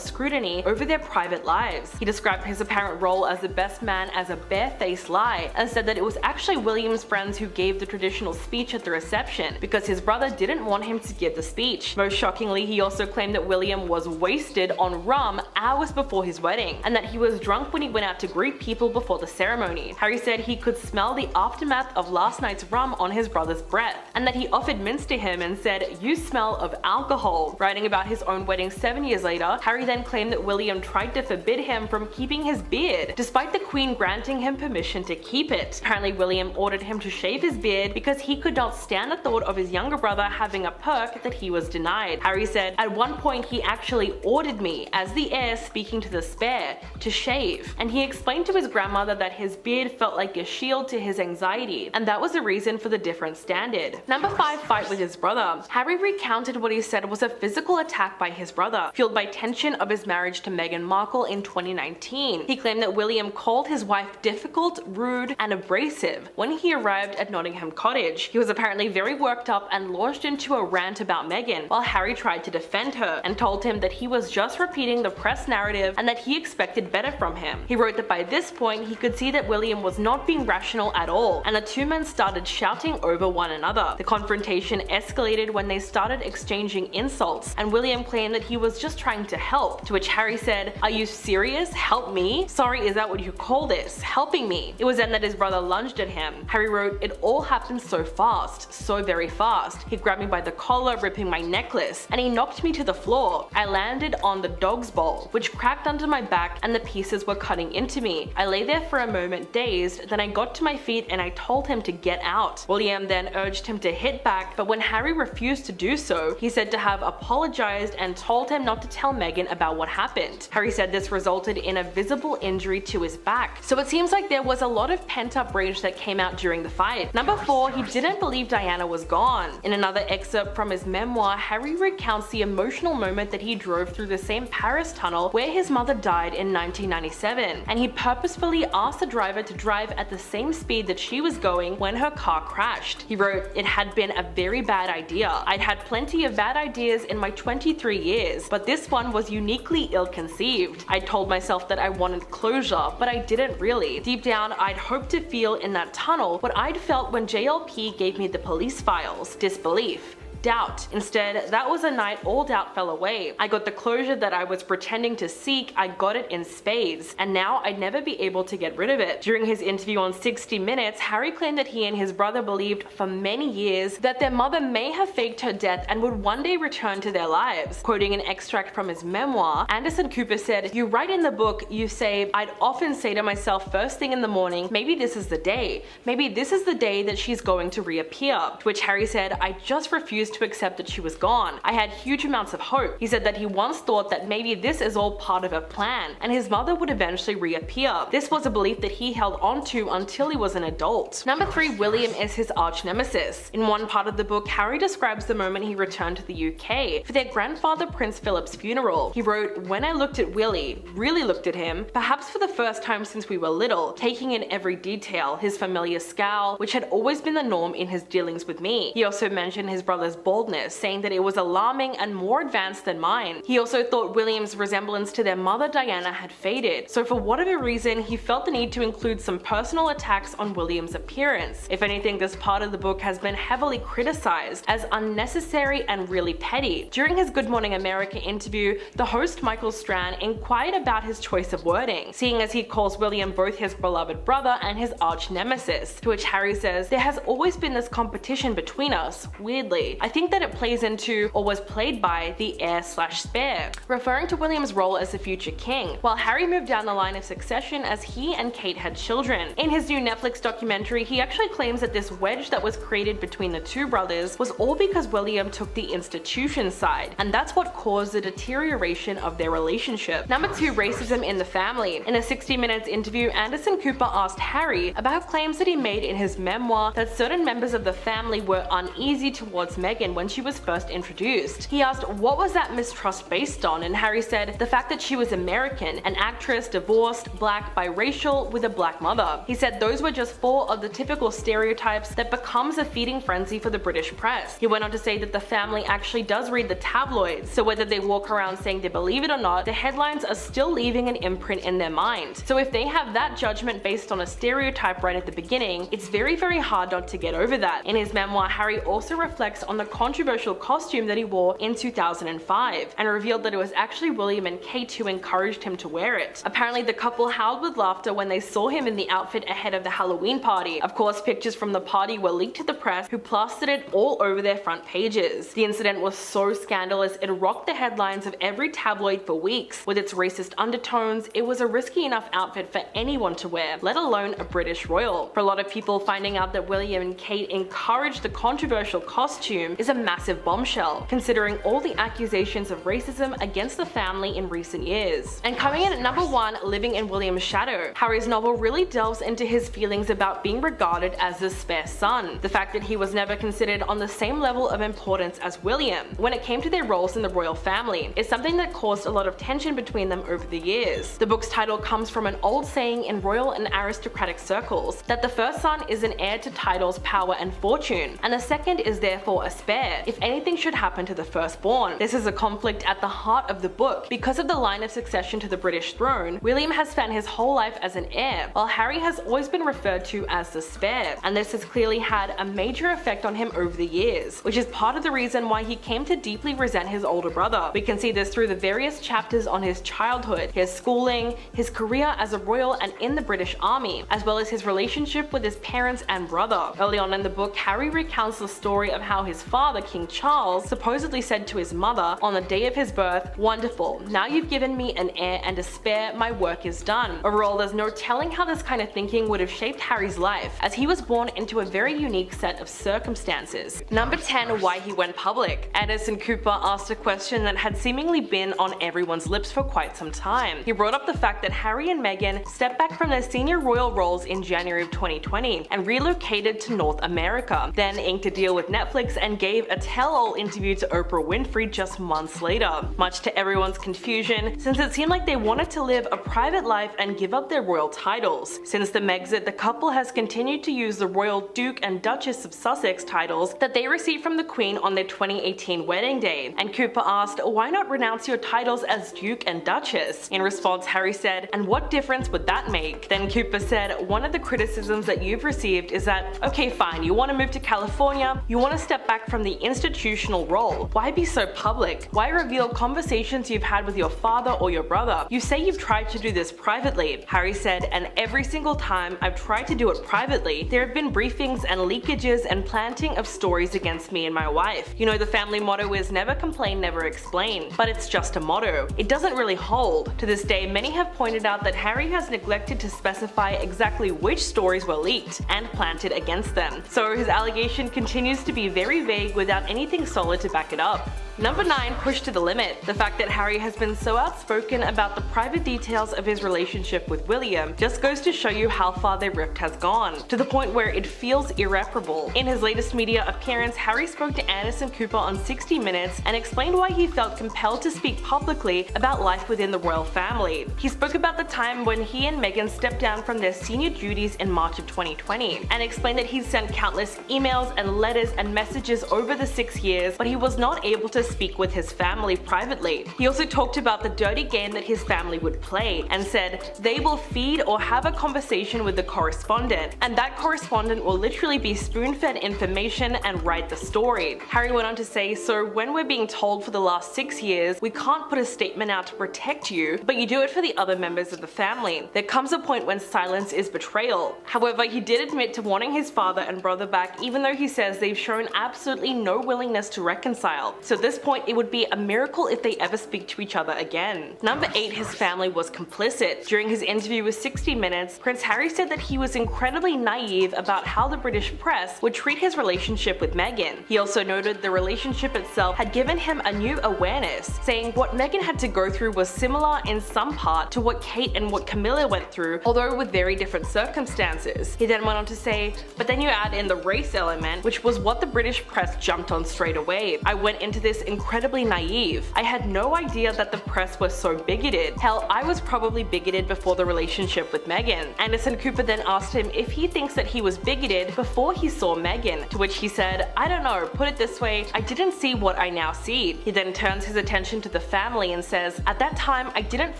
scrutiny over their private lives. He described his apparent role as the best man as a barefaced lie, and said that it was actually William's friends who gave the traditional speech at the reception, because his brother didn't want him to give the speech. Most shockingly, he also claimed that William was wasted on rum hours before his wedding, and that he was drunk when he went out to greet people before the ceremony. Harry said he could smell the aftermath of last night's rum on his brother's breath, and that he offered mints to him and said, "You smell of alcohol." Writing about his own wedding 7 years later, Harry then claimed that William tried to forbid him from keeping his beard, despite the Queen granting him permission to keep it. Apparently, William ordered him to shave his beard because he could not stand the thought of his younger brother having a perk that he was denied. Harry said, "At one point he actually ordered me, as the heir speaking to the spare, to shave, and he explained to his grandmother that his beard felt like a shield to his anxiety, and that was the reason for the different standard." Number 5, fight with his brother. Harry recounted what he said was a physical attack by his brother, fueled by tension of his marriage to Meghan Markle in 2019. He claimed that William called his wife difficult, rude, and abrasive when he arrived at Nottingham Cottage. He was apparently very worked up and launched into a rant about Meghan, while Harry tried to defend her and told him that he was just repeating the press narrative and that he expected better from him. He wrote that by this point he could see that William was not being rational at all, and the 2 men started shouting over one another. The confrontation escalated when they started exchanging insults, and William claimed that he was just trying to help, to which Harry said, "Are you serious? Help me? Sorry, is that what you call this? Helping me?" It was then that his brother lunged at him. Harry wrote, "It all happened so fast, so very fast. He grabbed me by the collar, ripping my necklace, and he knocked me to the floor. I landed on the dog's bowl, which cracked under my back and the pieces were cutting into me. I lay there for a moment dazed, then I got to my feet and I told him to get out." William then urged him to hit back, but when Harry refused to do so, he said to have apologized and told him not to tell Meghan about what happened. Harry said this resulted in a visible injury to his back. So it seems like there was a lot of pent-up rage that came out during the fight. Number 4, he didn't believe Diana was gone. In another excerpt from his memoir, Harry recounts the emotional moment that he drove through the same Paris tunnel tunnel where his mother died in 1997, and he purposefully asked the driver to drive at the same speed that she was going when her car crashed. He wrote, "It had been a very bad idea. I'd had plenty of bad ideas in my 23 years, but this one was uniquely ill-conceived. I told myself that I wanted closure, but I didn't really. Deep down, I'd hoped to feel in that tunnel what I'd felt when JLP gave me the police files. Disbelief. Doubt. Instead, that was a night all doubt fell away. I got the closure that I was pretending to seek, I got it in spades, and now I'd never be able to get rid of it." During his interview on 60 Minutes, Harry claimed that he and his brother believed for many years that their mother may have faked her death and would one day return to their lives. Quoting an extract from his memoir, Anderson Cooper said, "You write in the book, you say, I'd often say to myself first thing in the morning, maybe this is the day. Maybe this is the day that she's going to reappear." To which Harry said, "I just refused to accept that she was gone. I had huge amounts of hope." He said that he once thought that maybe this is all part of a plan, and his mother would eventually reappear. This was a belief that he held on to until he was an adult. Number 3, William is his arch nemesis. In one part of the book, Harry describes the moment he returned to the UK for their grandfather Prince Philip's funeral. He wrote, "When I looked at Willie, really looked at him, perhaps for the first time since we were little, taking in every detail, his familiar scowl, which had always been the norm in his dealings with me." He also mentioned his brother's baldness, saying that it was alarming and more advanced than mine. He also thought William's resemblance to their mother Diana had faded, so for whatever reason he felt the need to include some personal attacks on William's appearance. If anything, this part of the book has been heavily criticized as unnecessary and really petty. During his Good Morning America interview, the host Michael Strand inquired about his choice of wording, seeing as he calls William both his beloved brother and his arch nemesis, to which Harry says, "There has always been this competition between us, weirdly. I think that it plays into, or was played by, the heir/spare," referring to William's role as the future king, while Harry moved down the line of succession as he and Kate had children. In his new Netflix documentary, he actually claims that this wedge that was created between the two brothers was all because William took the institution side, and that's what caused the deterioration of their relationship. Number 2, racism in the family. In a 60 Minutes interview, Anderson Cooper asked Harry about claims that he made in his memoir that certain members of the family were uneasy towards Meghan when she was first introduced. He asked, "What was that mistrust based on?" and Harry said, "The fact that she was American, an actress, divorced, black, biracial, with a black mother." He said those were just 4 of the typical stereotypes that becomes a feeding frenzy for the British press. He went on to say that the family actually does read the tabloids, so whether they walk around saying they believe it or not, the headlines are still leaving an imprint in their mind. So if they have that judgment based on a stereotype right at the beginning, it's very, very hard not to get over that. In his memoir, Harry also reflects on the controversial costume that he wore in 2005 and revealed that it was actually William and Kate who encouraged him to wear it. Apparently, the couple howled with laughter when they saw him in the outfit ahead of the Halloween party. Of course, pictures from the party were leaked to the press, who plastered it all over their front pages. The incident was so scandalous it rocked the headlines of every tabloid for weeks. With its racist undertones, it was a risky enough outfit for anyone to wear, let alone a British royal. For a lot of people, finding out that William and Kate encouraged the controversial costume is a massive bombshell, considering all the accusations of racism against the family in recent years. And coming in at number 1, living in William's shadow. Harry's novel really delves into his feelings about being regarded as the spare son, the fact that he was never considered on the same level of importance as William when it came to their roles in the royal family. It's something that caused a lot of tension between them over the years. The book's title comes from an old saying in royal and aristocratic circles that the first son is an heir to titles, power, and fortune, and the second is therefore a spare if anything should happen to the firstborn. This is a conflict at the heart of the book. Because of the line of succession to the British throne, William has spent his whole life as an heir, while Harry has always been referred to as the spare, and this has clearly had a major effect on him over the years, which is part of the reason why he came to deeply resent his older brother. We can see this through the various chapters on his childhood, his schooling, his career as a royal and in the British Army, as well as his relationship with his parents and brother. Early on in the book, Harry recounts the story of how his father, King Charles, supposedly said to his mother on the day of his birth, "Wonderful, now you've given me an heir and a spare, my work is done." Overall, there's no telling how this kind of thinking would have shaped Harry's life, as he was born into a very unique set of circumstances. Number 10, why he went public. Anderson Cooper asked a question that had seemingly been on everyone's lips for quite some time. He brought up the fact that Harry and Meghan stepped back from their senior royal roles in January of 2020 and relocated to North America, then inked a deal with Netflix and gave a tell-all interview to Oprah Winfrey just months later, much to everyone's confusion, since it seemed like they wanted to live a private life and give up their royal titles. Since the Megxit, the couple has continued to use the Royal Duke and Duchess of Sussex titles that they received from the Queen on their 2018 wedding day, and Cooper asked, "Why not renounce your titles as Duke and Duchess?" In response, Harry said, "And what difference would that make?" Then Cooper said, "One of the criticisms that you've received is that, okay fine, you want to move to California, you want to step back from the institutional role. Why be so public? Why reveal conversations you've had with your father or your brother? You say you've tried to do this privately." Harry said, "And every single time I've tried to do it privately, there have been briefings and leakages and planting of stories against me and my wife. You know, the family motto is never complain, never explain, but it's just a motto. It doesn't really hold." To this day, many have pointed out that Harry has neglected to specify exactly which stories were leaked and planted against them, so his allegation continues to be very vague without anything solid to back it up. Number 9. Push to the limit. The fact that Harry has been so outspoken about the private details of his relationship with William just goes to show you how far their rift has gone, to the point where it feels irreparable. In his latest media appearance, Harry spoke to Anderson Cooper on 60 Minutes and explained why he felt compelled to speak publicly about life within the royal family. He spoke about the time when he and Meghan stepped down from their senior duties in March of 2020, and explained that he'd sent countless emails and letters and messages over the 6 years, but he was not able to speak with his family privately. He also talked about the dirty game that his family would play, and said they will feed or have a conversation with the correspondent, and that correspondent will literally be spoon-fed information and write the story. Harry went on to say, "So when we're being told for the last 6 years we can't put a statement out to protect you, but you do it for the other members of the family, there comes a point when silence is betrayal." However, he did admit to wanting his father and brother back, even though he says they've shown absolutely no willingness to reconcile. So at this point, it would be a miracle if they ever speak to each other again. Number 8. His family was complicit. During his interview with 60 Minutes, Prince Harry said that he was incredibly naive about how the British press would treat his relationship with Meghan. He also noted the relationship itself had given him a new awareness, saying what Meghan had to go through was similar in some part to what Kate and what Camilla went through, although with very different circumstances. He then went on to say, "But then you add in the race element, which was what the British press jumped on straight away. I went into this incredibly naive. I had no idea that the press was so bigoted. Hell, I was probably bigoted before the relationship with Meghan." Anderson Cooper then asked him if he thinks that he was bigoted before he saw Meghan, to which he said, "I don't know, put it this way, I didn't see what I now see." He then turns his attention to the family and says, "At that time, I didn't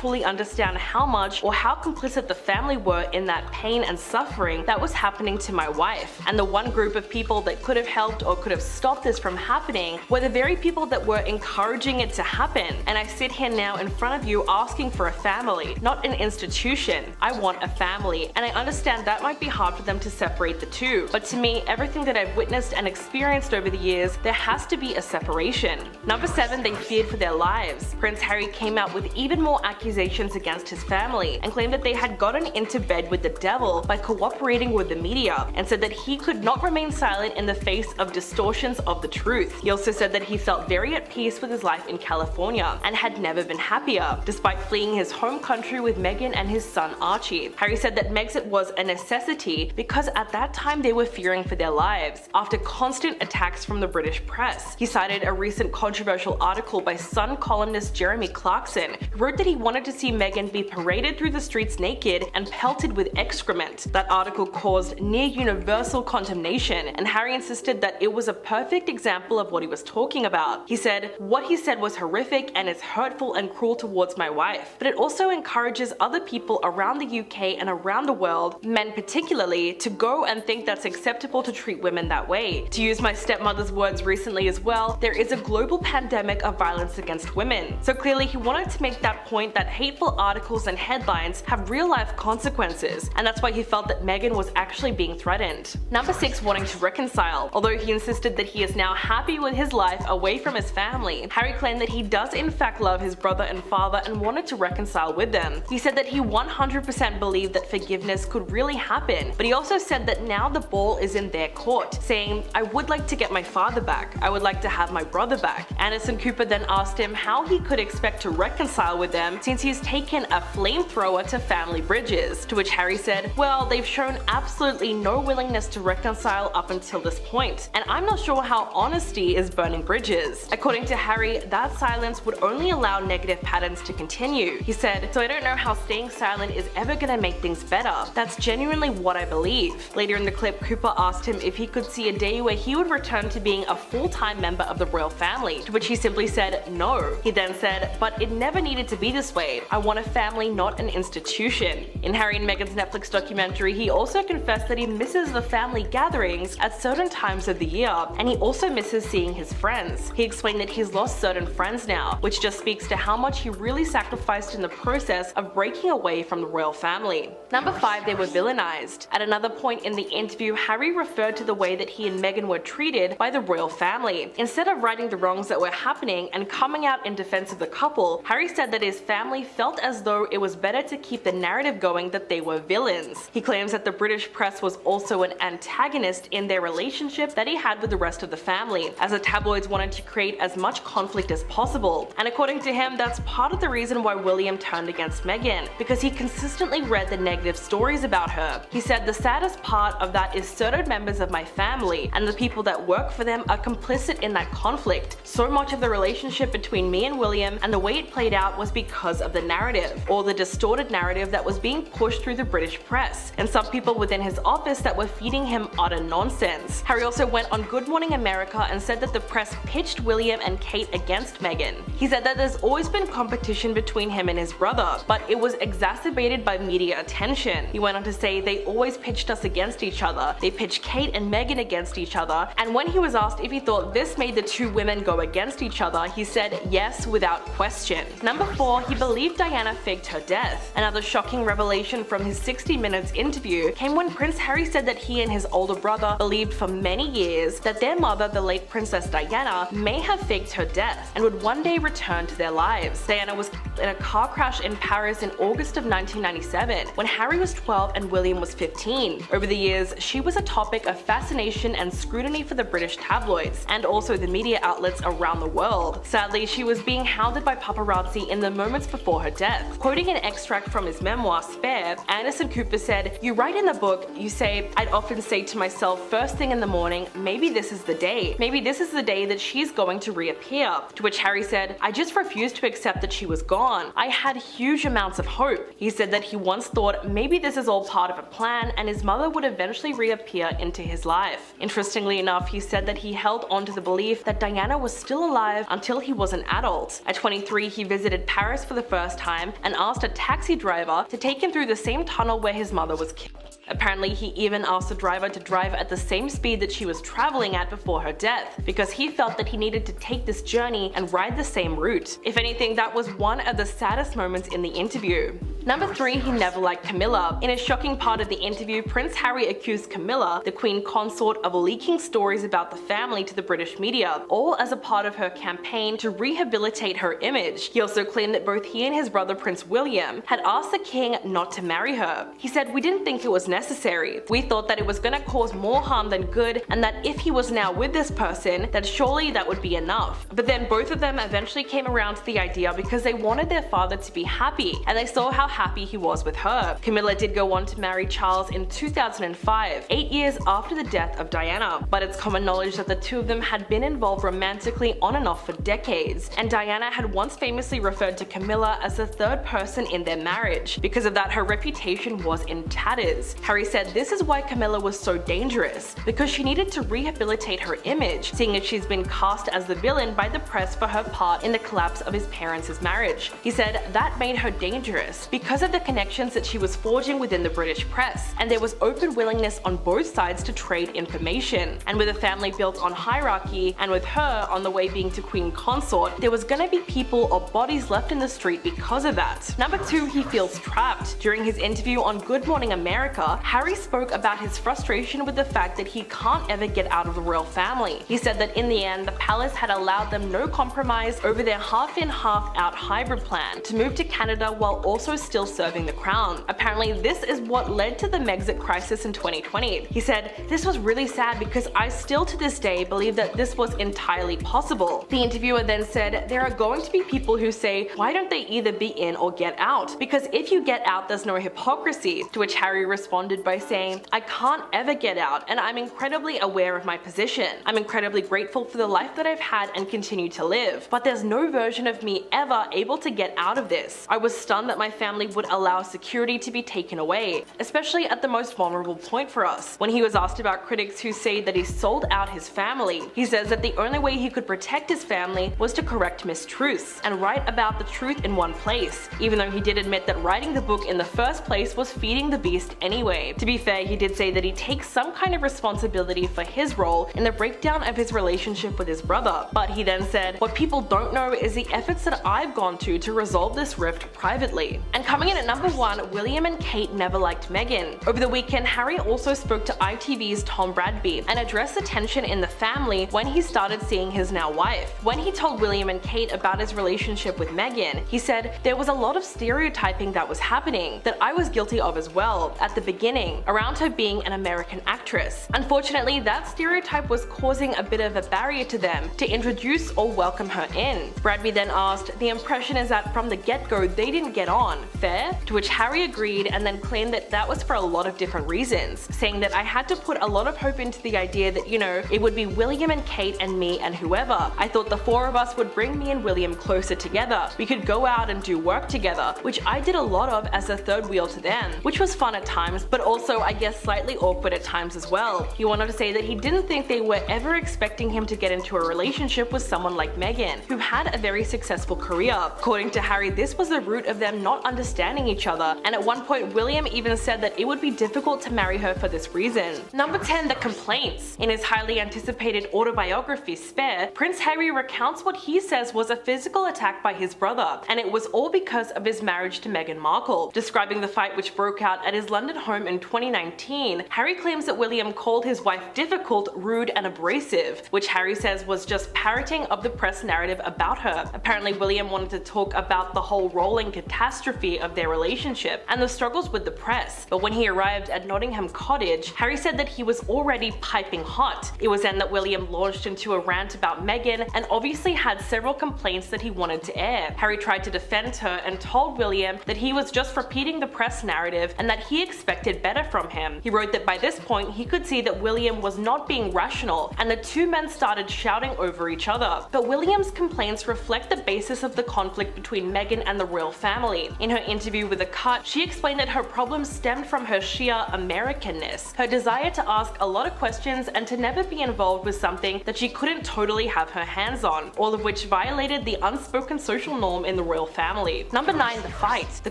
fully understand how much or how complicit the family were in that pain and suffering that was happening to my wife. And the one group of people that could have helped or could have stopped this from happening were the very people that were encouraging it to happen. And I sit here now in front of you asking for a family, not an institution. I want a family, and I understand that might be hard for them to separate the two, but to me, everything that I've witnessed and experienced over the years, there has to be a separation." Number 7. They feared for their lives. Prince Harry came out with even more accusations against his family and claimed that they had gotten into bed with the devil by cooperating with the media, and said that he could not remain silent in the face of distortions of the truth. He also said that he felt very at peace with his life in California and had never been happier, despite fleeing his home country with Meghan and his son Archie. Harry said that Megxit was a necessity because at that time they were fearing for their lives after constant attacks from the British press. He cited a recent controversial article by Sun columnist Jeremy Clarkson, who wrote that he wanted to see Meghan be paraded through the streets naked and pelted with excrement. That article caused near universal condemnation, and Harry insisted that it was a perfect example of what he was talking about. He said, "What he said was horrific and is hurtful and cruel towards my wife, but it also encourages other people around the UK and around the world, men particularly, to go and think that's acceptable to treat women that way. To use my stepmother's words recently as well, there is a global pandemic of violence against women." So clearly he wanted to make that point that hateful articles and headlines have real life consequences, and that's why he felt that Meghan was actually being threatened. Number 6. Wanting to reconcile. Although he insisted that he is now happy with his life away from his family, Harry claimed that he does in fact love his brother and father and wanted to reconcile with them. He said that he 100% believed that forgiveness could really happen, but he also said that now the ball is in their court, saying, "I would like to get my father back. I would like to have my brother back." Anderson Cooper then asked him how he could expect to reconcile with them since he's taken a flamethrower to family bridges, to which Harry said, "Well, they've shown absolutely no willingness to reconcile up until this point, and I'm not sure sure how honesty is burning bridges. According to Harry, that silence would only allow negative patterns to continue. He said, "So I don't know how staying silent is ever gonna make things better. That's genuinely what I believe." Later in the clip, Cooper asked him if he could see a day where he would return to being a full-time member of the royal family, to which he simply said no. He then said, "But it never needed to be this way. I want a family, not an institution." In Harry and Meghan's Netflix documentary, he also confessed that he misses the family gatherings at certain times of the year, and he also misses seeing his friends. He explained that he's lost certain friends now, which just speaks to how much he really sacrificed in the process of breaking away from the royal family. Number 5, they were villainized. At another point in the interview, Harry referred to the way that he and Meghan were treated by the royal family. Instead of righting the wrongs that were happening and coming out in defense of the couple, Harry said that his family felt as though it was better to keep the narrative going that they were villains. He claims that the British press was also an antagonist in their relationship that he had with the rest of the family, as the tabloids wanted to create as much conflict as possible. And according to him, that's part of the reason why William turned against Meghan, because he consistently read the negative stories about her. He said, "The saddest part of that is certain members of my family and the people that work for them are complicit in that conflict. So much of the relationship between me and William and the way it played out was because of the narrative, or the distorted narrative that was being pushed through the British press, and some people within his office that were feeding him utter nonsense." Harry also went on Good Morning America and said that the press pitched William and Kate against Meghan. He said that there's always been competition between him and his brother, but it was exacerbated by media attention. He went on to say, "They always pitched us against each other. They pitched Kate and Meghan against each other, and when he was asked if he thought this made the two women go against each other, he said yes without question." Number 4, he believed Diana faked her death. Another shocking revelation from his 60 Minutes interview came when Prince Harry said that he and his older brother believed for many years that their mother, the late Princess Diana, may have faked her death and would one day return to their lives. Diana was in a car crash in Paris in August of 1997, when Harry was 12 and William was 15. Over the years, she was a topic of fascination and scrutiny for the British tabloids, and also the media outlets around the world. Sadly, she was being hounded by paparazzi in the moments before her death. Quoting an extract from his memoir, Spare, Anderson Cooper said, "You write in the book, you say, I'd often say to myself first thing in the morning, maybe this is the day. Maybe this is the day that she's going to reappear." To which Harry said, "I just refused to accept that she was gone. I had huge amounts of hope." He said that he once thought maybe this is all part of a plan and his mother would eventually reappear into his life. Interestingly enough, he said that he held on to the belief that Diana was still alive until he was an adult. At 23, he visited Paris for the first time and asked a taxi driver to take him through the same tunnel where his mother was killed. Apparently, he even asked the driver to drive at the same speed that she was traveling at before her death, because he felt that he needed to take this journey and ride the same route. If anything, that was one of the saddest moments in the interview. Number 3, he never liked Camilla. In a shocking part of the interview, Prince Harry accused Camilla, the Queen Consort, of leaking stories about the family to the British media, all as a part of her campaign to rehabilitate her image. He also claimed that both he and his brother Prince William had asked the king not to marry her. He said, "We didn't think it was necessary. We thought that it was gonna cause more harm than good, and that if he was now with this person, that surely that would be enough." But then both of them eventually came around to the idea because they wanted their father to be happy, and they saw how happy he was with her. Camilla did go on to marry Charles in 2005, 8 years after the death of Diana, but it's common knowledge that the two of them had been involved romantically on and off for decades, and Diana had once famously referred to Camilla as the third person in their marriage. Because of that, her reputation was in tatters. Harry said this is why Camilla was so dangerous, because she needed to rehabilitate her image, seeing as she's been cast as the villain by the press for her part in the collapse of his parents' marriage. He said that made her dangerous because of the connections that she was forging within the British press, and there was open willingness on both sides to trade information. And with a family built on hierarchy, and with her on the way being to Queen Consort, there was gonna be people or bodies left in the street because of that. Number 2, he feels trapped. During his interview on Good Morning America, Harry spoke about his frustration with the fact that he can't ever get out of the royal family. He said that in the end, the palace had allowed them no compromise over their half-in, half-out hybrid plan to move to Canada while also still serving the crown. Apparently, this is what led to the Megxit crisis in 2020. He said, "This was really sad because I still to this day believe that this was entirely possible." The interviewer then said, "There are going to be people who say, why don't they either be in or get out? Because if you get out, there's no hypocrisy." To which Harry responded by saying, "I can't ever get out, and I'm incredibly aware of my position. I'm incredibly grateful for the life that I've had and continue to live, but there's no version of me ever able to get out of this. I was stunned that my family would allow security to be taken away, especially at the most vulnerable point for us." When he was asked about critics who say that he sold out his family, he says that the only way he could protect his family was to correct mistruths and write about the truth in one place, even though he did admit that writing the book in the first place was feeding the beast anyway. To be fair, he did say that he takes some kind of responsibility for his role in the breakdown of his relationship with his brother, but he then said, "What people don't know is the efforts that I've gone to resolve this rift privately." And coming in at number 1, William and Kate never liked Meghan. Over the weekend, Harry also spoke to ITV's Tom Bradby and addressed the tension in the family when he started seeing his now wife. When he told William and Kate about his relationship with Meghan, he said, "There was a lot of stereotyping that was happening that I was guilty of as well at the beginning around her being an American actress. Unfortunately, that stereotype was causing a bit of a barrier to them to introduce or welcome her in." Bradby then asked, "The impression is that from the get-go they didn't get on. Fair?" To which Harry agreed and then claimed that that was for a lot of different reasons, saying that, "I had to put a lot of hope into the idea that, it would be William and Kate and me and whoever. I thought the 4 of us would bring me and William closer together. We could go out and do work together, which I did a lot of as a third wheel to them, which was fun at times, but also I guess slightly awkward at times as well." He wanted to say that he didn't think they were ever expecting him to get into a relationship with someone like Meghan, who had a very successful career. According to Harry, this was the root of them not understanding each other, and at one point William even said that it would be difficult to marry her for this reason. Number 10, the complaints. In his highly anticipated autobiography Spare, Prince Harry recounts what he says was a physical attack by his brother, and it was all because of his marriage to Meghan Markle. Describing the fight which broke out at his London home in 2019, Harry claims that William called his wife difficult, rude, and abrasive, which Harry says was just parroting of the press narrative about her. Apparently, William wanted to talk about the whole rolling catastrophe of their relationship and the struggles with the press, but when he arrived at Nottingham Cottage, Harry said that he was already piping hot. It was then that William launched into a rant about Meghan and obviously had several complaints that he wanted to air. Harry tried to defend her and told William that he was just repeating the press narrative and that he expected better from him. He wrote that by this point he could see that William was not being rational, and the two men started shouting over each other. But William's complaints reflect the basis of the conflict between Meghan and the royal family. In her interview with The Cut, she explained that her problems stemmed from her sheer Americanness, her desire to ask a lot of questions and to never be involved with something that she couldn't totally have her hands on, all of which violated the unspoken social norm in the royal family. Number 9, the fight. The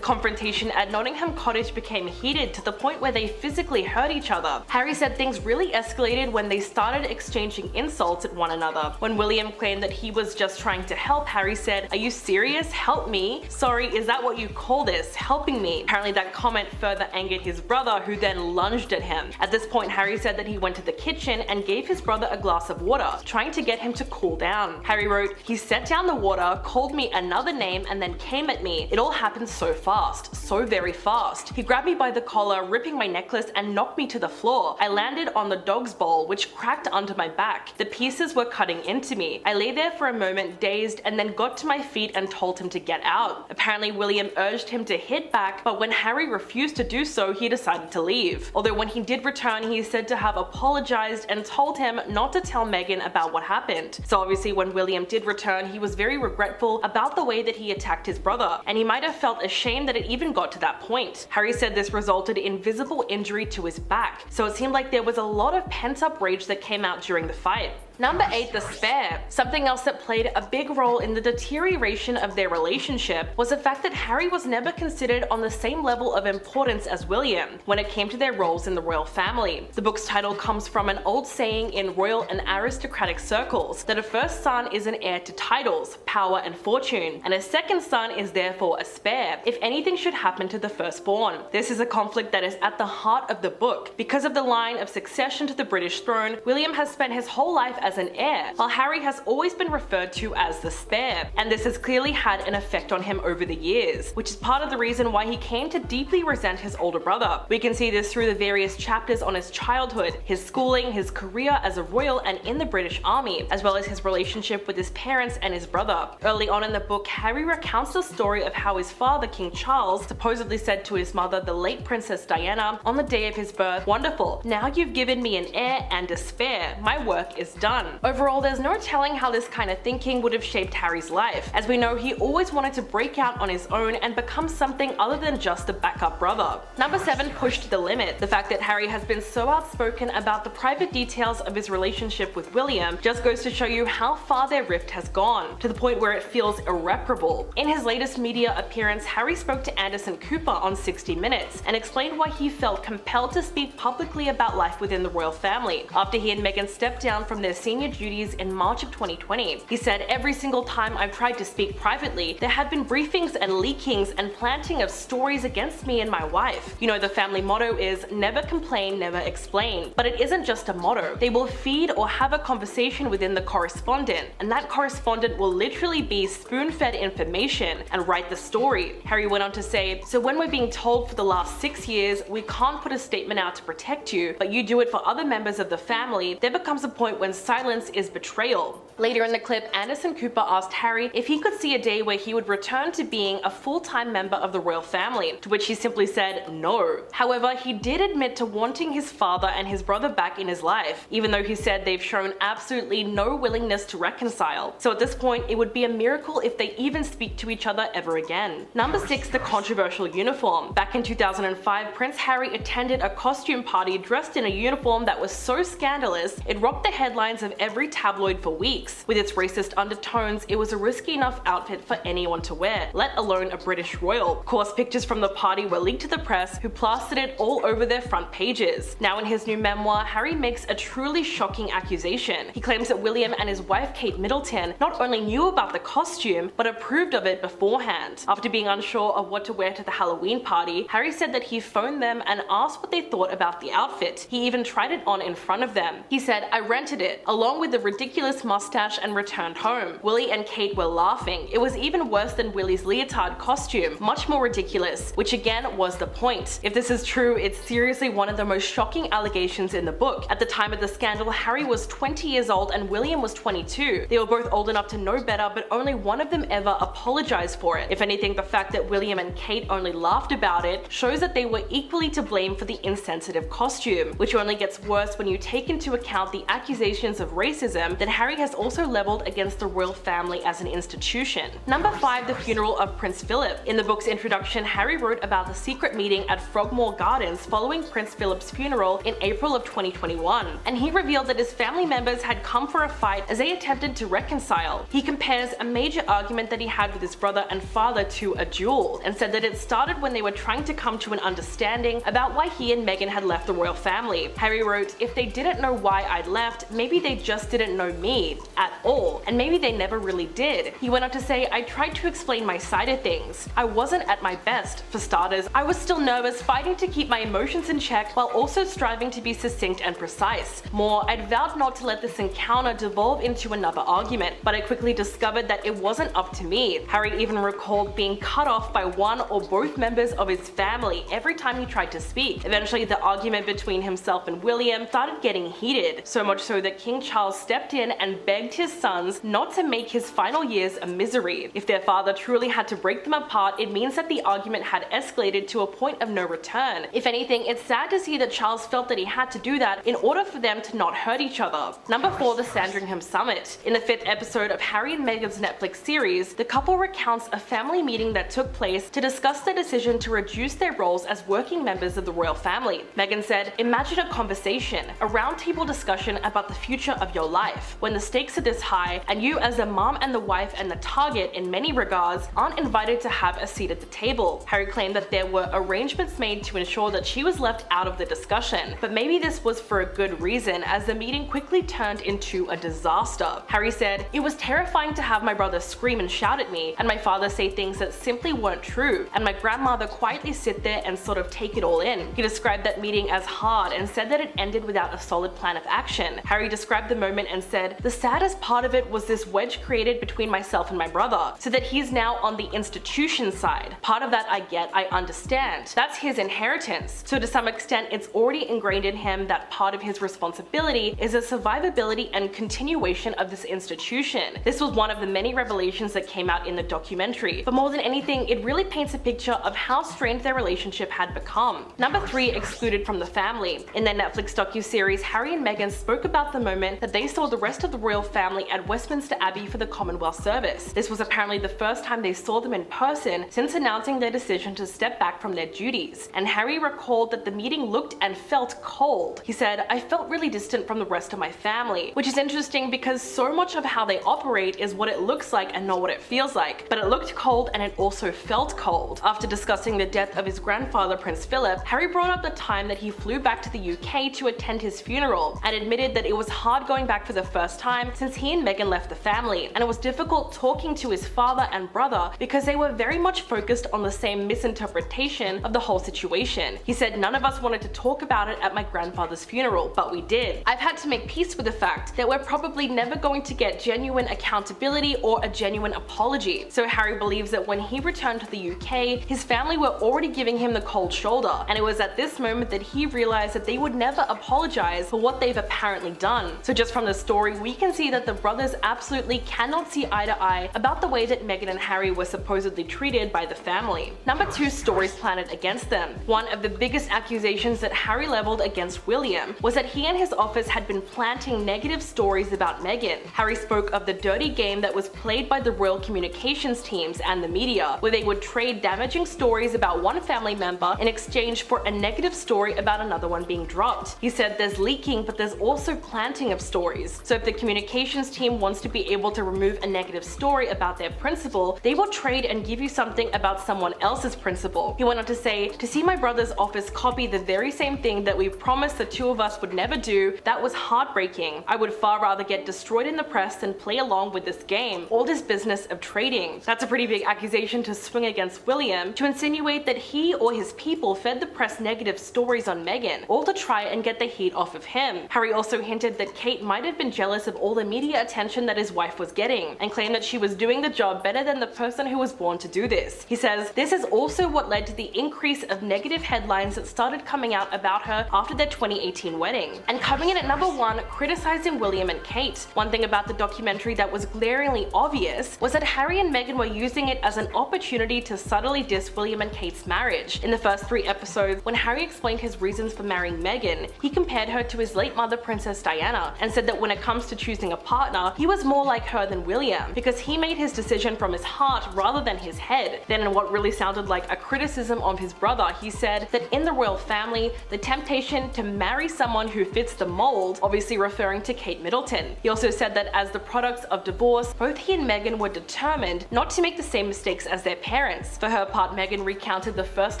confrontation at Nottingham Cottage became heated to the point where they physically hurt each other. Harry said things really escalated when they started exchanging insults at one another. When William claimed that he was just trying to help, Harry said, "Are you serious? Help me? Sorry, is that what you call this? Helping me?" Apparently that comment further angered his brother, who then lunged at him. At this point, Harry said that he went to the kitchen and gave his brother a glass of water, trying to get him to cool down. Harry wrote, "He set down the water, called me another name, and then came at me. It all happened so fast, so very fast. He grabbed me by the collar, ripping my necklace, and knocked me to the floor. I landed on the dog's bowl, which cracked under my back. The pieces were cutting into me. I lay there for a moment, dazed, and then got to my feet and told him to get out." Apparently, William urged him to hit back, but when Harry refused to do so, he decided to leave. Although when he did return, he is said to have apologized and told him not to tell Meghan about what happened. So obviously when William did return, he was very regretful about the way that he attacked his brother, and he might have felt ashamed that it even got to that point. Harry said this resulted in visible injury to his back, so it seemed like there was a lot of pent-up rage that came out during the fight. Number 8, the spare. Something else that played a big role in the deterioration of their relationship was the fact that Harry was never considered on the same level of importance as William when it came to their roles in the royal family. The book's title comes from an old saying in royal and aristocratic circles that a first son is an heir to titles, power, and fortune, and a second son is therefore a spare if anything should happen to the firstborn. This is a conflict that is at the heart of the book. Because of the line of succession to the British throne, William has spent his whole life as as an heir, while Harry has always been referred to as the spare, and this has clearly had an effect on him over the years, which is part of the reason why he came to deeply resent his older brother. We can see this through the various chapters on his childhood, his schooling, his career as a royal and in the British Army, as well as his relationship with his parents and his brother. Early on in the book, Harry recounts the story of how his father, King Charles, supposedly said to his mother, the late Princess Diana, on the day of his birth, "Wonderful, now you've given me an heir and a spare. My work is done." Overall, there's no telling how this kind of thinking would have shaped Harry's life. As we know, he always wanted to break out on his own and become something other than just a backup brother. Number 7, pushed to the limit. The fact that Harry has been so outspoken about the private details of his relationship with William just goes to show you how far their rift has gone, to the point where it feels irreparable. In his latest media appearance, Harry spoke to Anderson Cooper on 60 Minutes and explained why he felt compelled to speak publicly about life within the royal family after he and Meghan stepped down from their senior duties in March of 2020. He said, "Every single time I've tried to speak privately, there have been briefings and leakings and planting of stories against me and my wife. You know, the family motto is never complain, never explain. But it isn't just a motto. They will feed or have a conversation within the correspondent, and that correspondent will literally be spoon-fed information and write the story." Harry went on to say, "So when we're being told for the last 6 years we can't put a statement out to protect you, but you do it for other members of the family, there becomes a point when silence is betrayal." Later in the clip, Anderson Cooper asked Harry if he could see a day where he would return to being a full-time member of the royal family, to which he simply said no. However, he did admit to wanting his father and his brother back in his life, even though he said they've shown absolutely no willingness to reconcile. So at this point, it would be a miracle if they even speak to each other ever again. Number 6, the controversial uniform. Back in 2005, Prince Harry attended a costume party dressed in a uniform that was so scandalous, it rocked the headlines of every tabloid for weeks. With its racist undertones, it was a risky enough outfit for anyone to wear, let alone a British royal. Of course, pictures from the party were leaked to the press, who plastered it all over their front pages. Now in his new memoir, Harry makes a truly shocking accusation. He claims that William and his wife Kate Middleton not only knew about the costume, but approved of it beforehand. After being unsure of what to wear to the Halloween party, Harry said that he phoned them and asked what they thought about the outfit. He even tried it on in front of them. He said, "I rented it, along with the ridiculous mustache, and returned home. Willie and Kate were laughing. It was even worse than Willie's leotard costume, much more ridiculous," which again was the point. If this is true, it's seriously one of the most shocking allegations in the book. At the time of the scandal, Harry was 20 years old and William was 22. They were both old enough to know better, but only one of them ever apologized for it. If anything, the fact that William and Kate only laughed about it shows that they were equally to blame for the insensitive costume, which only gets worse when you take into account the accusations of racism that Harry has also leveled against the royal family as an institution. Number 5, the funeral of Prince Philip. In the book's introduction, Harry wrote about the secret meeting at Frogmore Gardens following Prince Philip's funeral in April of 2021, and he revealed that his family members had come for a fight as they attempted to reconcile. He compares a major argument that he had with his brother and father to a duel, and said that it started when they were trying to come to an understanding about why he and Meghan had left the royal family. Harry wrote, "If they didn't know why I'd left, maybe they just didn't know me at all, and maybe they never really did." He went on to say, "I tried to explain my side of things. I wasn't at my best. For starters, I was still nervous, fighting to keep my emotions in check while also striving to be succinct and precise. More, I'd vowed not to let this encounter devolve into another argument, but I quickly discovered that it wasn't up to me." Harry even recalled being cut off by one or both members of his family every time he tried to speak. Eventually, the argument between himself and William started getting heated, so much so that King Charles stepped in and begged his sons not to make his final years a misery. If their father truly had to break them apart, it means that the argument had escalated to a point of no return. If anything, it's sad to see that Charles felt that he had to do that in order for them to not hurt each other. Number 4, the Sandringham Summit. In the 5th episode of Harry and Meghan's Netflix series, the couple recounts a family meeting that took place to discuss the decision to reduce their roles as working members of the royal family. Meghan said, "Imagine a conversation, a roundtable discussion about the future of your life, when the stakes are this high and you as the mom and the wife and the target in many regards aren't invited to have a seat at the table." Harry claimed that there were arrangements made to ensure that she was left out of the discussion, but maybe this was for a good reason, as the meeting quickly turned into a disaster. Harry said, "It was terrifying to have my brother scream and shout at me, and my father say things that simply weren't true, and my grandmother quietly sit there and sort of take it all in." He described that meeting as hard and said that it ended without a solid plan of action. Harry described described the moment and said, "The saddest part of it was this wedge created between myself and my brother, so that he's now on the institution side. Part of that I get, I understand. That's his inheritance. So to some extent, it's already ingrained in him that part of his responsibility is a survivability and continuation of this institution." This was one of the many revelations that came out in the documentary, but more than anything, it really paints a picture of how strained their relationship had become. Number 3, excluded from the family. In their Netflix docuseries, Harry and Meghan spoke about the moment that they saw the rest of the royal family at Westminster Abbey for the Commonwealth service. This was apparently the first time they saw them in person since announcing their decision to step back from their duties, and Harry recalled that the meeting looked and felt cold. He said, "I felt really distant from the rest of my family," which is interesting because so much of how they operate is what it looks like and not what it feels like. But it looked cold and it also felt cold. After discussing the death of his grandfather, Prince Philip, Harry brought up the time that he flew back to the UK to attend his funeral and admitted that it was hard going back for the first time since he and Meghan left the family, and it was difficult talking to his father and brother because they were very much focused on the same misinterpretation of the whole situation. He said, "None of us wanted to talk about it at my grandfather's funeral, but we did. I've had to make peace with the fact that we're probably never going to get genuine accountability or a genuine apology." So Harry believes that when he returned to the UK, his family were already giving him the cold shoulder, and it was at this moment that he realized that they would never apologize for what they've apparently done. So just from the story, we can see that the brothers absolutely cannot see eye to eye about the way that Meghan and Harry were supposedly treated by the family. Number 2, stories planted against them. One of the biggest accusations that Harry leveled against William was that he and his office had been planting negative stories about Meghan. Harry spoke of the dirty game that was played by the royal communications teams and the media, where they would trade damaging stories about one family member in exchange for a negative story about another one being dropped. He said there's leaking, but there's also planting of stories. So if the communications team wants to be able to remove a negative story about their principal, they will trade and give you something about someone else's principal. He went on to say, "To see my brother's office copy the very same thing that we promised the two of us would never do, that was heartbreaking. I would far rather get destroyed in the press than play along with this game, all this business of trading." That's a pretty big accusation to swing against William, to insinuate that he or his people fed the press negative stories on Meghan, all to try and get the heat off of him. Harry also hinted that Kate might have been jealous of all the media attention that his wife was getting, and claimed that she was doing the job better than the person who was born to do this. He says, "This is also what led to the increase of negative headlines that started coming out about her after their 2018 wedding." And coming in at number 1, criticizing William and Kate. One thing about the documentary that was glaringly obvious was that Harry and Meghan were using it as an opportunity to subtly diss William and Kate's marriage. In the first 3 episodes, when Harry explained his reasons for marrying Meghan, he compared her to his late mother, Princess Diana, and said that when it comes to choosing a partner, he was more like her than William, because he made his decision from his heart rather than his head. Then in what really sounded like a criticism of his brother, he said that in the royal family, the temptation to marry someone who fits the mold, obviously referring to Kate Middleton. He also said that as the products of divorce, both he and Meghan were determined not to make the same mistakes as their parents. For her part, Meghan recounted the first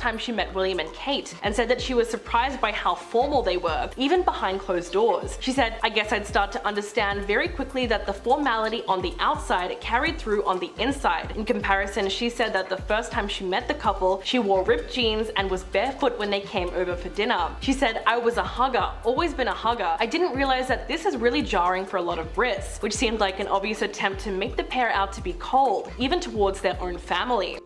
time she met William and Kate, and said that she was surprised by how formal they were, even behind closed doors. She said, "I guess I'd start to understand very quickly that the formality on the outside carried through on the inside." In comparison, she said that the first time she met the couple, she wore ripped jeans and was barefoot when they came over for dinner. She said, "I was a hugger, always been a hugger. I didn't realize that this is really jarring for a lot of Brits," which seemed like an obvious attempt to make the pair out to be cold, even towards their own family.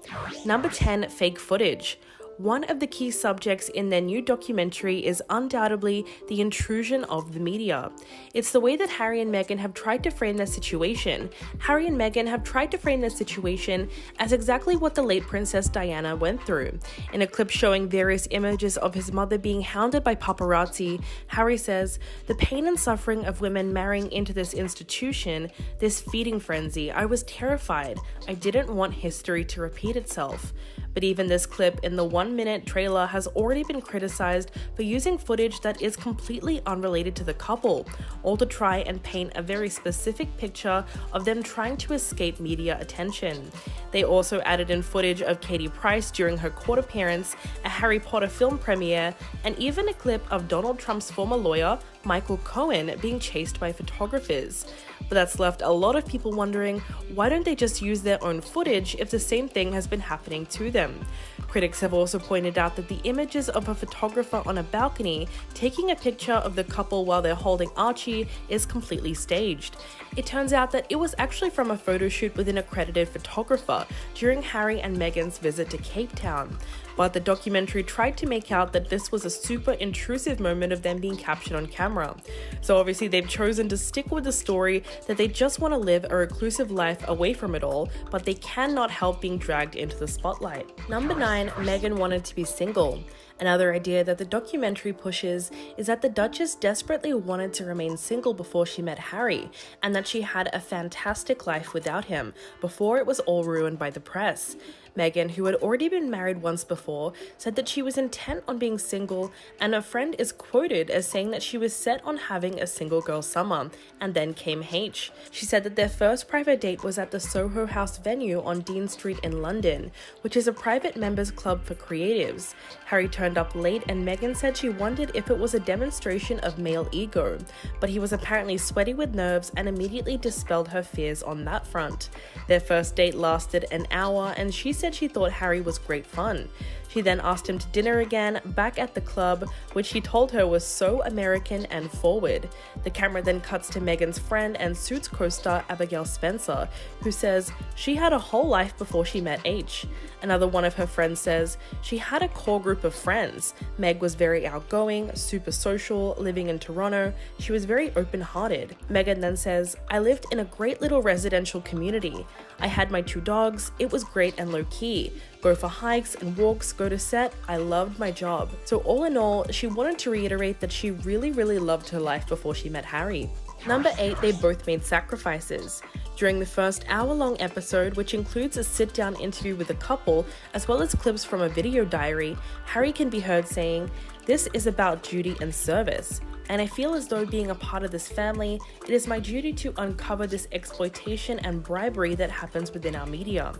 Number 10, fake footage. One of the key subjects in their new documentary is undoubtedly the intrusion of the media. It's the way that Harry and Meghan have tried to frame their situation. Harry and Meghan have tried to frame their situation as exactly what the late Princess Diana went through. In a clip showing various images of his mother being hounded by paparazzi, Harry says, "The pain and suffering of women marrying into this institution, this feeding frenzy, I was terrified. I didn't want history to repeat itself." But even this clip in the 1-minute trailer has already been criticized for using footage that is completely unrelated to the couple, all to try and paint a very specific picture of them trying to escape media attention. They also added in footage of Katie Price during her court appearance, a Harry Potter film premiere, and even a clip of Donald Trump's former lawyer, Michael Cohen, being chased by photographers. But that's left a lot of people wondering, why don't they just use their own footage if the same thing has been happening to them? Critics have also pointed out that the images of a photographer on a balcony taking a picture of the couple while they're holding Archie is completely staged. It turns out that it was actually from a photo shoot with an accredited photographer during Harry and Meghan's visit to Cape Town. But the documentary tried to make out that this was a super intrusive moment of them being captured on camera. So obviously they've chosen to stick with the story that they just want to live a reclusive life away from it all, but they cannot help being dragged into the spotlight. Number 9, Meghan wanted to be single. Another idea that the documentary pushes is that the Duchess desperately wanted to remain single before she met Harry, and that she had a fantastic life without him before it was all ruined by the press. Meghan, who had already been married once before, said that she was intent on being single, and a friend is quoted as saying that she was set on having a single girl summer, and then came H. She said that their first private date was at the Soho House venue on Dean Street in London, which is a private members club for creatives. Harry turned up late, and Meghan said she wondered if it was a demonstration of male ego, but he was apparently sweaty with nerves and immediately dispelled her fears on that front. Their first date lasted an hour, and she said she thought Harry was great fun. She then asked him to dinner again, back at the club, which he told her was so American and forward. The camera then cuts to Meghan's friend and Suits co-star Abigail Spencer, who says she had a whole life before she met H. Another one of her friends says she had a core group of friends. Meg was very outgoing, super social, living in Toronto. She was very open-hearted. Meghan then says, I lived in a great little residential community. I had my 2 dogs. It was great and low-key. Go for hikes and walks, go to set. I loved my job. So all in all, she wanted to reiterate that she really loved her life before she met Harry. Number 8, they both made sacrifices. During the first hour-long episode, which includes a sit-down interview with the couple, as well as clips from a video diary, Harry can be heard saying, "This is about duty and service. And I feel as though being a part of this family, it is my duty to uncover this exploitation and bribery that happens within our media.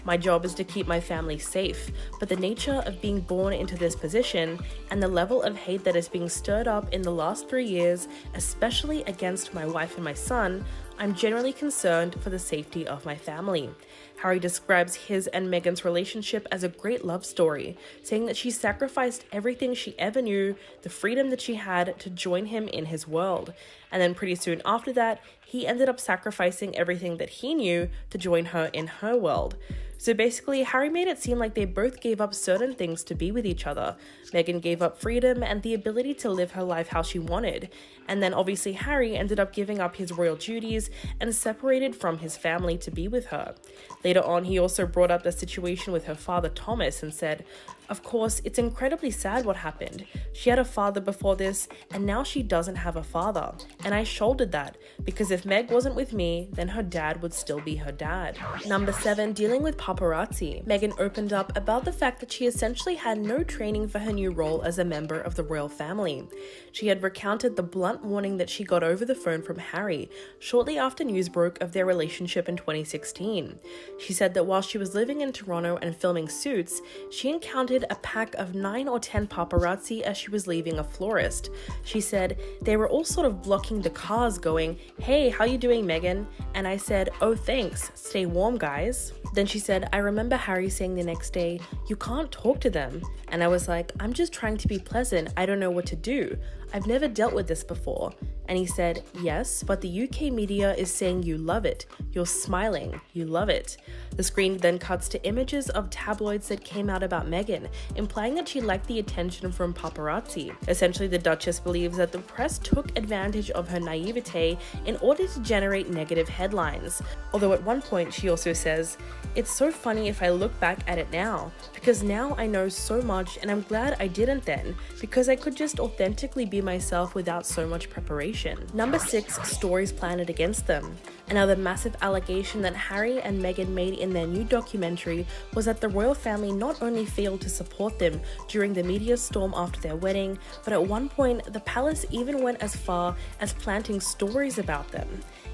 My job is to keep my family safe, but the nature of being born into this position and the level of hate that is being stirred up in the last 3 years, especially against my wife and my son, I'm generally concerned for the safety of my family." Harry describes his and Meghan's relationship as a great love story, saying that she sacrificed everything she ever knew, the freedom that she had, to join him in his world. And then pretty soon after that, he ended up sacrificing everything that he knew to join her in her world. So basically, Harry made it seem like they both gave up certain things to be with each other. Meghan gave up freedom and the ability to live her life how she wanted. And then obviously Harry ended up giving up his royal duties and separated from his family to be with her. Later on, he also brought up the situation with her father Thomas and said, "Of course, it's incredibly sad what happened. She had a father before this, and now she doesn't have a father. And I shouldered that, because if Meg wasn't with me, then her dad would still be her dad." Number 7, dealing with paparazzi. Meghan opened up about the fact that she essentially had no training for her new role as a member of the royal family. She had recounted the blunt warning that she got over the phone from Harry shortly after news broke of their relationship in 2016. She said that while she was living in Toronto and filming Suits, she encountered a pack of 9 or 10 paparazzi as she was leaving a florist. She said, "They were all sort of blocking the cars going, 'Hey, how you doing, Meghan?' And I said, 'Oh, thanks. Stay warm, guys.'" Then she said, "I remember Harry saying the next day, 'You can't talk to them.' And I was like, 'I'm just trying to be pleasant. I don't know what to do. I've never dealt with this before.' And he said, 'Yes, but the UK media is saying you love it. You're smiling. You love it.'" The screen then cuts to images of tabloids that came out about Meghan, implying that she liked the attention from paparazzi. Essentially, the Duchess believes that the press took advantage of her naivete in order to generate negative headlines. Although at one point she also says, "It's so funny if I look back at it now, because now I know so much and I'm glad I didn't then, because I could just authentically be myself without so much preparation." Number 6, stories planted against them. Another massive allegation that Harry and Meghan made in their new documentary was that the royal family not only failed to support them during the media storm after their wedding, but at one point the palace even went as far as planting stories about them.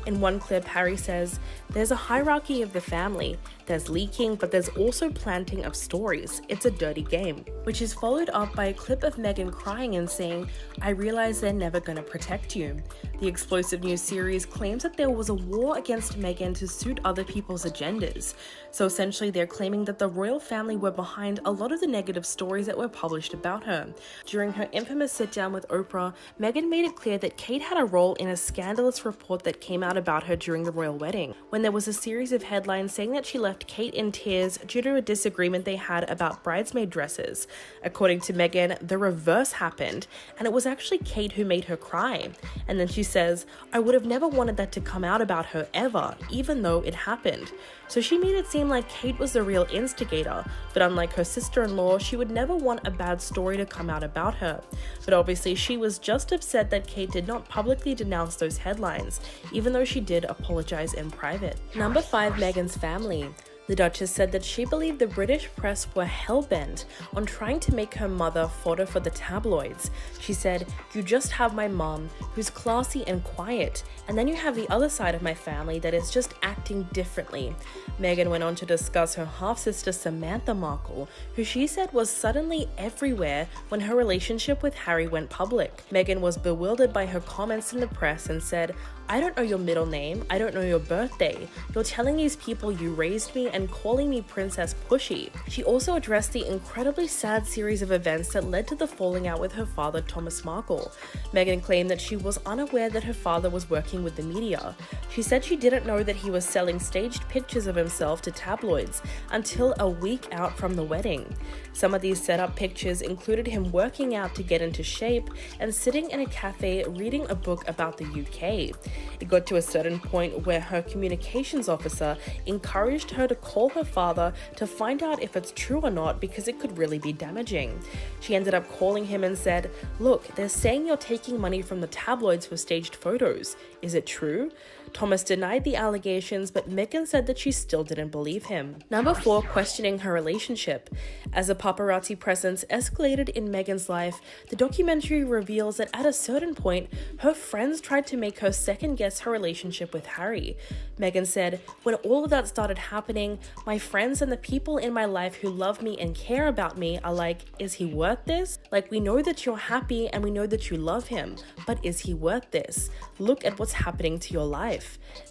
In one clip, Harry says, "There's a hierarchy of the family. there's leaking, but there's also planting of stories. It's a dirty game. Which is followed up by a clip of Meghan crying and saying, "I realize they're never gonna protect you." The explosive news series claims that there was a war against Meghan to suit other people's agendas. So essentially they're claiming that the royal family were behind a lot of the negative stories that were published about her. During her infamous sit-down with Oprah, Meghan made it clear that Kate had a role in a scandalous report that came out about her during the royal wedding, when there was a series of headlines saying that she left Kate in tears due to a disagreement they had about bridesmaid dresses. According to Meghan, the reverse happened, and it was actually Kate who made her cry. And then she says, "I would have never wanted that to come out about her ever, even though it happened." So she made it seem like Kate was the real instigator, but unlike her sister-in-law, she would never want a bad story to come out about her. But obviously she was just upset that Kate did not publicly denounce those headlines, even though she did apologize in private. Number 5, Meghan's family. The Duchess said that she believed the British press were hell-bent on trying to make her mother fodder for the tabloids. She said, "You just have my mom, who's classy and quiet, and then you have the other side of my family that is just acting differently." Meghan went on to discuss her half-sister Samantha Markle, who she said was suddenly everywhere when her relationship with Harry went public. Meghan was bewildered by her comments in the press and said, "I don't know your middle name, I don't know your birthday. You're telling these people you raised me and calling me Princess Pushy." She also addressed the incredibly sad series of events that led to the falling out with her father, Thomas Markle. Meghan claimed that she was unaware that her father was working with the media. She said she didn't know that he was selling staged pictures of himself to tabloids until a week out from the wedding. Some of these set-up pictures included him working out to get into shape and sitting in a cafe reading a book about the UK. It got to a certain point where her communications officer encouraged her to call her father to find out if it's true or not because it could really be damaging. She ended up calling him and said, "Look, they're saying you're taking money from the tabloids for staged photos. Is it true?" Thomas denied the allegations, but Meghan said that she still didn't believe him. Number 4, questioning her relationship. As a paparazzi presence escalated in Meghan's life, the documentary reveals that at a certain point, her friends tried to make her second-guess her relationship with Harry. Meghan said, "When all of that started happening, my friends and the people in my life who love me and care about me are like, is he worth this? Like, we know that you're happy and we know that you love him, but is he worth this? Look at what's happening to your life."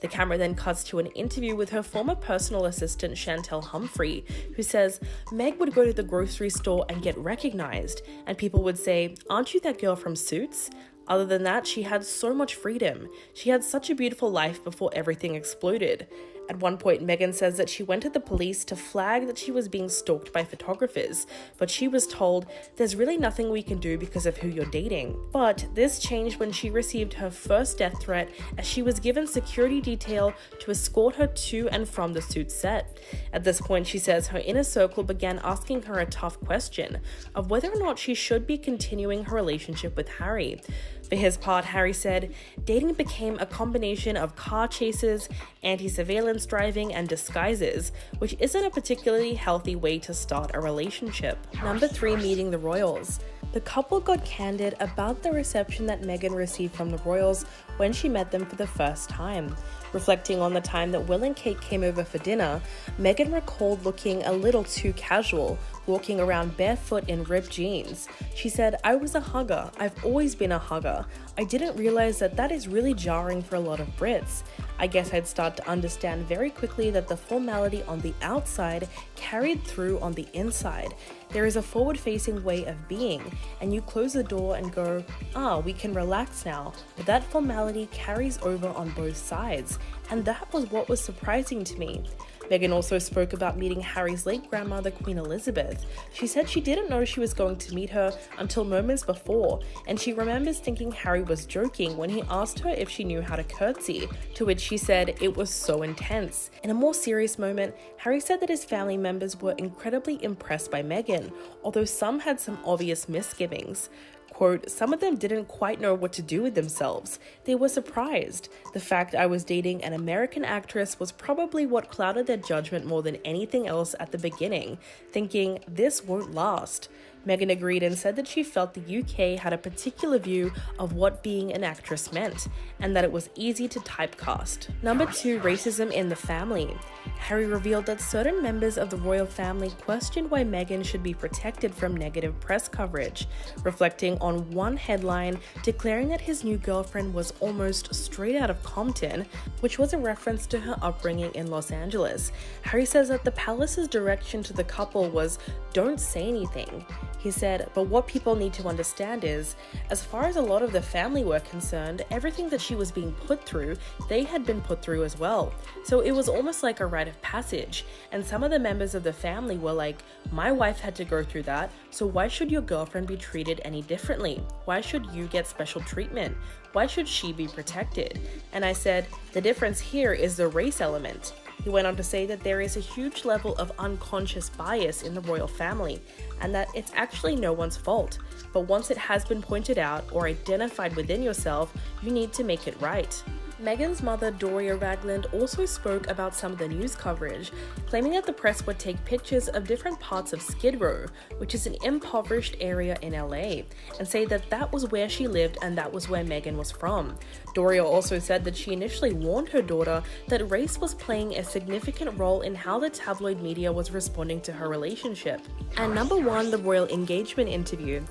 The camera then cuts to an interview with her former personal assistant Chantel Humphrey, who says, "Meg would go to the grocery store and get recognized, and people would say, 'Aren't you that girl from Suits?' Other than that, she had so much freedom. She had such a beautiful life before everything exploded." At one point, Meghan says that she went to the police to flag that she was being stalked by photographers, but she was told, "There's really nothing we can do because of who you're dating." But this changed when she received her first death threat, as she was given security detail to escort her to and from the Suits set. At this point, she says her inner circle began asking her a tough question of whether or not she should be continuing her relationship with Harry. For his part, Harry said, "Dating became a combination of car chases, anti-surveillance driving, and disguises, which isn't a particularly healthy way to start a relationship." Number 3, meeting the royals. The couple got candid about the reception that Meghan received from the royals when she met them for the first time. Reflecting on the time that Will and Kate came over for dinner, Meghan recalled looking a little too casual, walking around barefoot in ripped jeans. She said, "I was a hugger. I've always been a hugger. I didn't realize that that is really jarring for a lot of Brits. I guess I'd start to understand very quickly that the formality on the outside carried through on the inside. There is a forward-facing way of being, and you close the door and go, we can relax now, but that formality carries over on both sides, and that was what was surprising to me." Meghan also spoke about meeting Harry's late grandmother, Queen Elizabeth. She said she didn't know she was going to meet her until moments before, and she remembers thinking Harry was joking when he asked her if she knew how to curtsy, to which she said it was so intense. In a more serious moment, Harry said that his family members were incredibly impressed by Meghan, although some had some obvious misgivings. Quote, "Some of them didn't quite know what to do with themselves. They were surprised. The fact I was dating an American actress was probably what clouded their judgment more than anything else at the beginning, thinking, this won't last. Meghan agreed and said that she felt the UK had a particular view of what being an actress meant, and that it was easy to typecast. Number 2, racism in the family. Harry revealed that certain members of the royal family questioned why Meghan should be protected from negative press coverage, reflecting on one headline declaring that his new girlfriend was almost straight out of Compton, which was a reference to her upbringing in Los Angeles. Harry says that the palace's direction to the couple was, "Don't say anything." He said, "But what people need to understand is, as far as a lot of the family were concerned, everything that she was being put through, they had been put through as well. So it was almost like a rite of passage. And some of the members of the family were like, my wife had to go through that, so why should your girlfriend be treated any differently? Why should you get special treatment? Why should she be protected?" And I said, "The difference here is the race element." He went on to say that there is a huge level of unconscious bias in the royal family, and that it's actually no one's fault. But once it has been pointed out or identified within yourself, you need to make it right. Meghan's mother, Doria Ragland, also spoke about some of the news coverage, claiming that the press would take pictures of different parts of Skid Row, which is an impoverished area in LA, and say that that was where she lived and that was where Meghan was from. Doria also said that she initially warned her daughter that race was playing a significant role in how the tabloid media was responding to her relationship. And number 1, the royal engagement interview.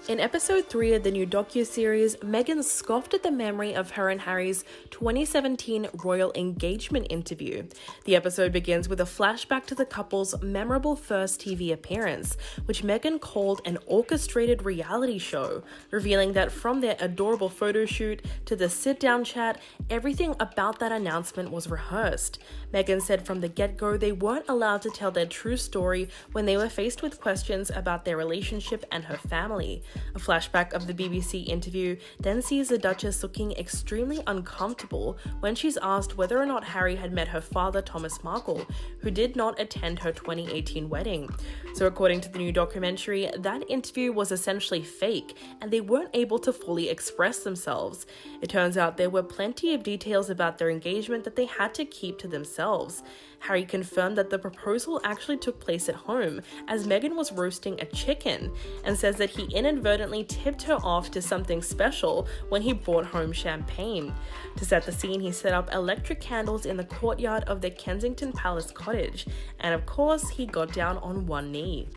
In episode 3 of the new docuseries, Meghan scoffed at the memory of her and Harry's 2017 royal engagement interview. The episode begins with a flashback to the couple's memorable first TV appearance, which Meghan called an orchestrated reality show, revealing that from their adorable photo shoot to the sit-down chat, everything about that announcement was rehearsed. Meghan said from the get-go they weren't allowed to tell their true story when they were faced with questions about their relationship and her family. A flashback of the BBC interview then sees the Duchess looking extremely uncomfortable when she's asked whether or not Harry had met her father, Thomas Markle, who did not attend her 2018 wedding. So according to the new documentary, that interview was essentially fake and they weren't able to fully express themselves. It turns out there were plenty of details about their engagement that they had to keep to themselves. Harry confirmed that the proposal actually took place at home as Meghan was roasting a chicken, and says that he inadvertently tipped her off to something special when he brought home champagne. To set the scene, he set up electric candles in the courtyard of their Kensington Palace cottage, and of course, he got down on one knee.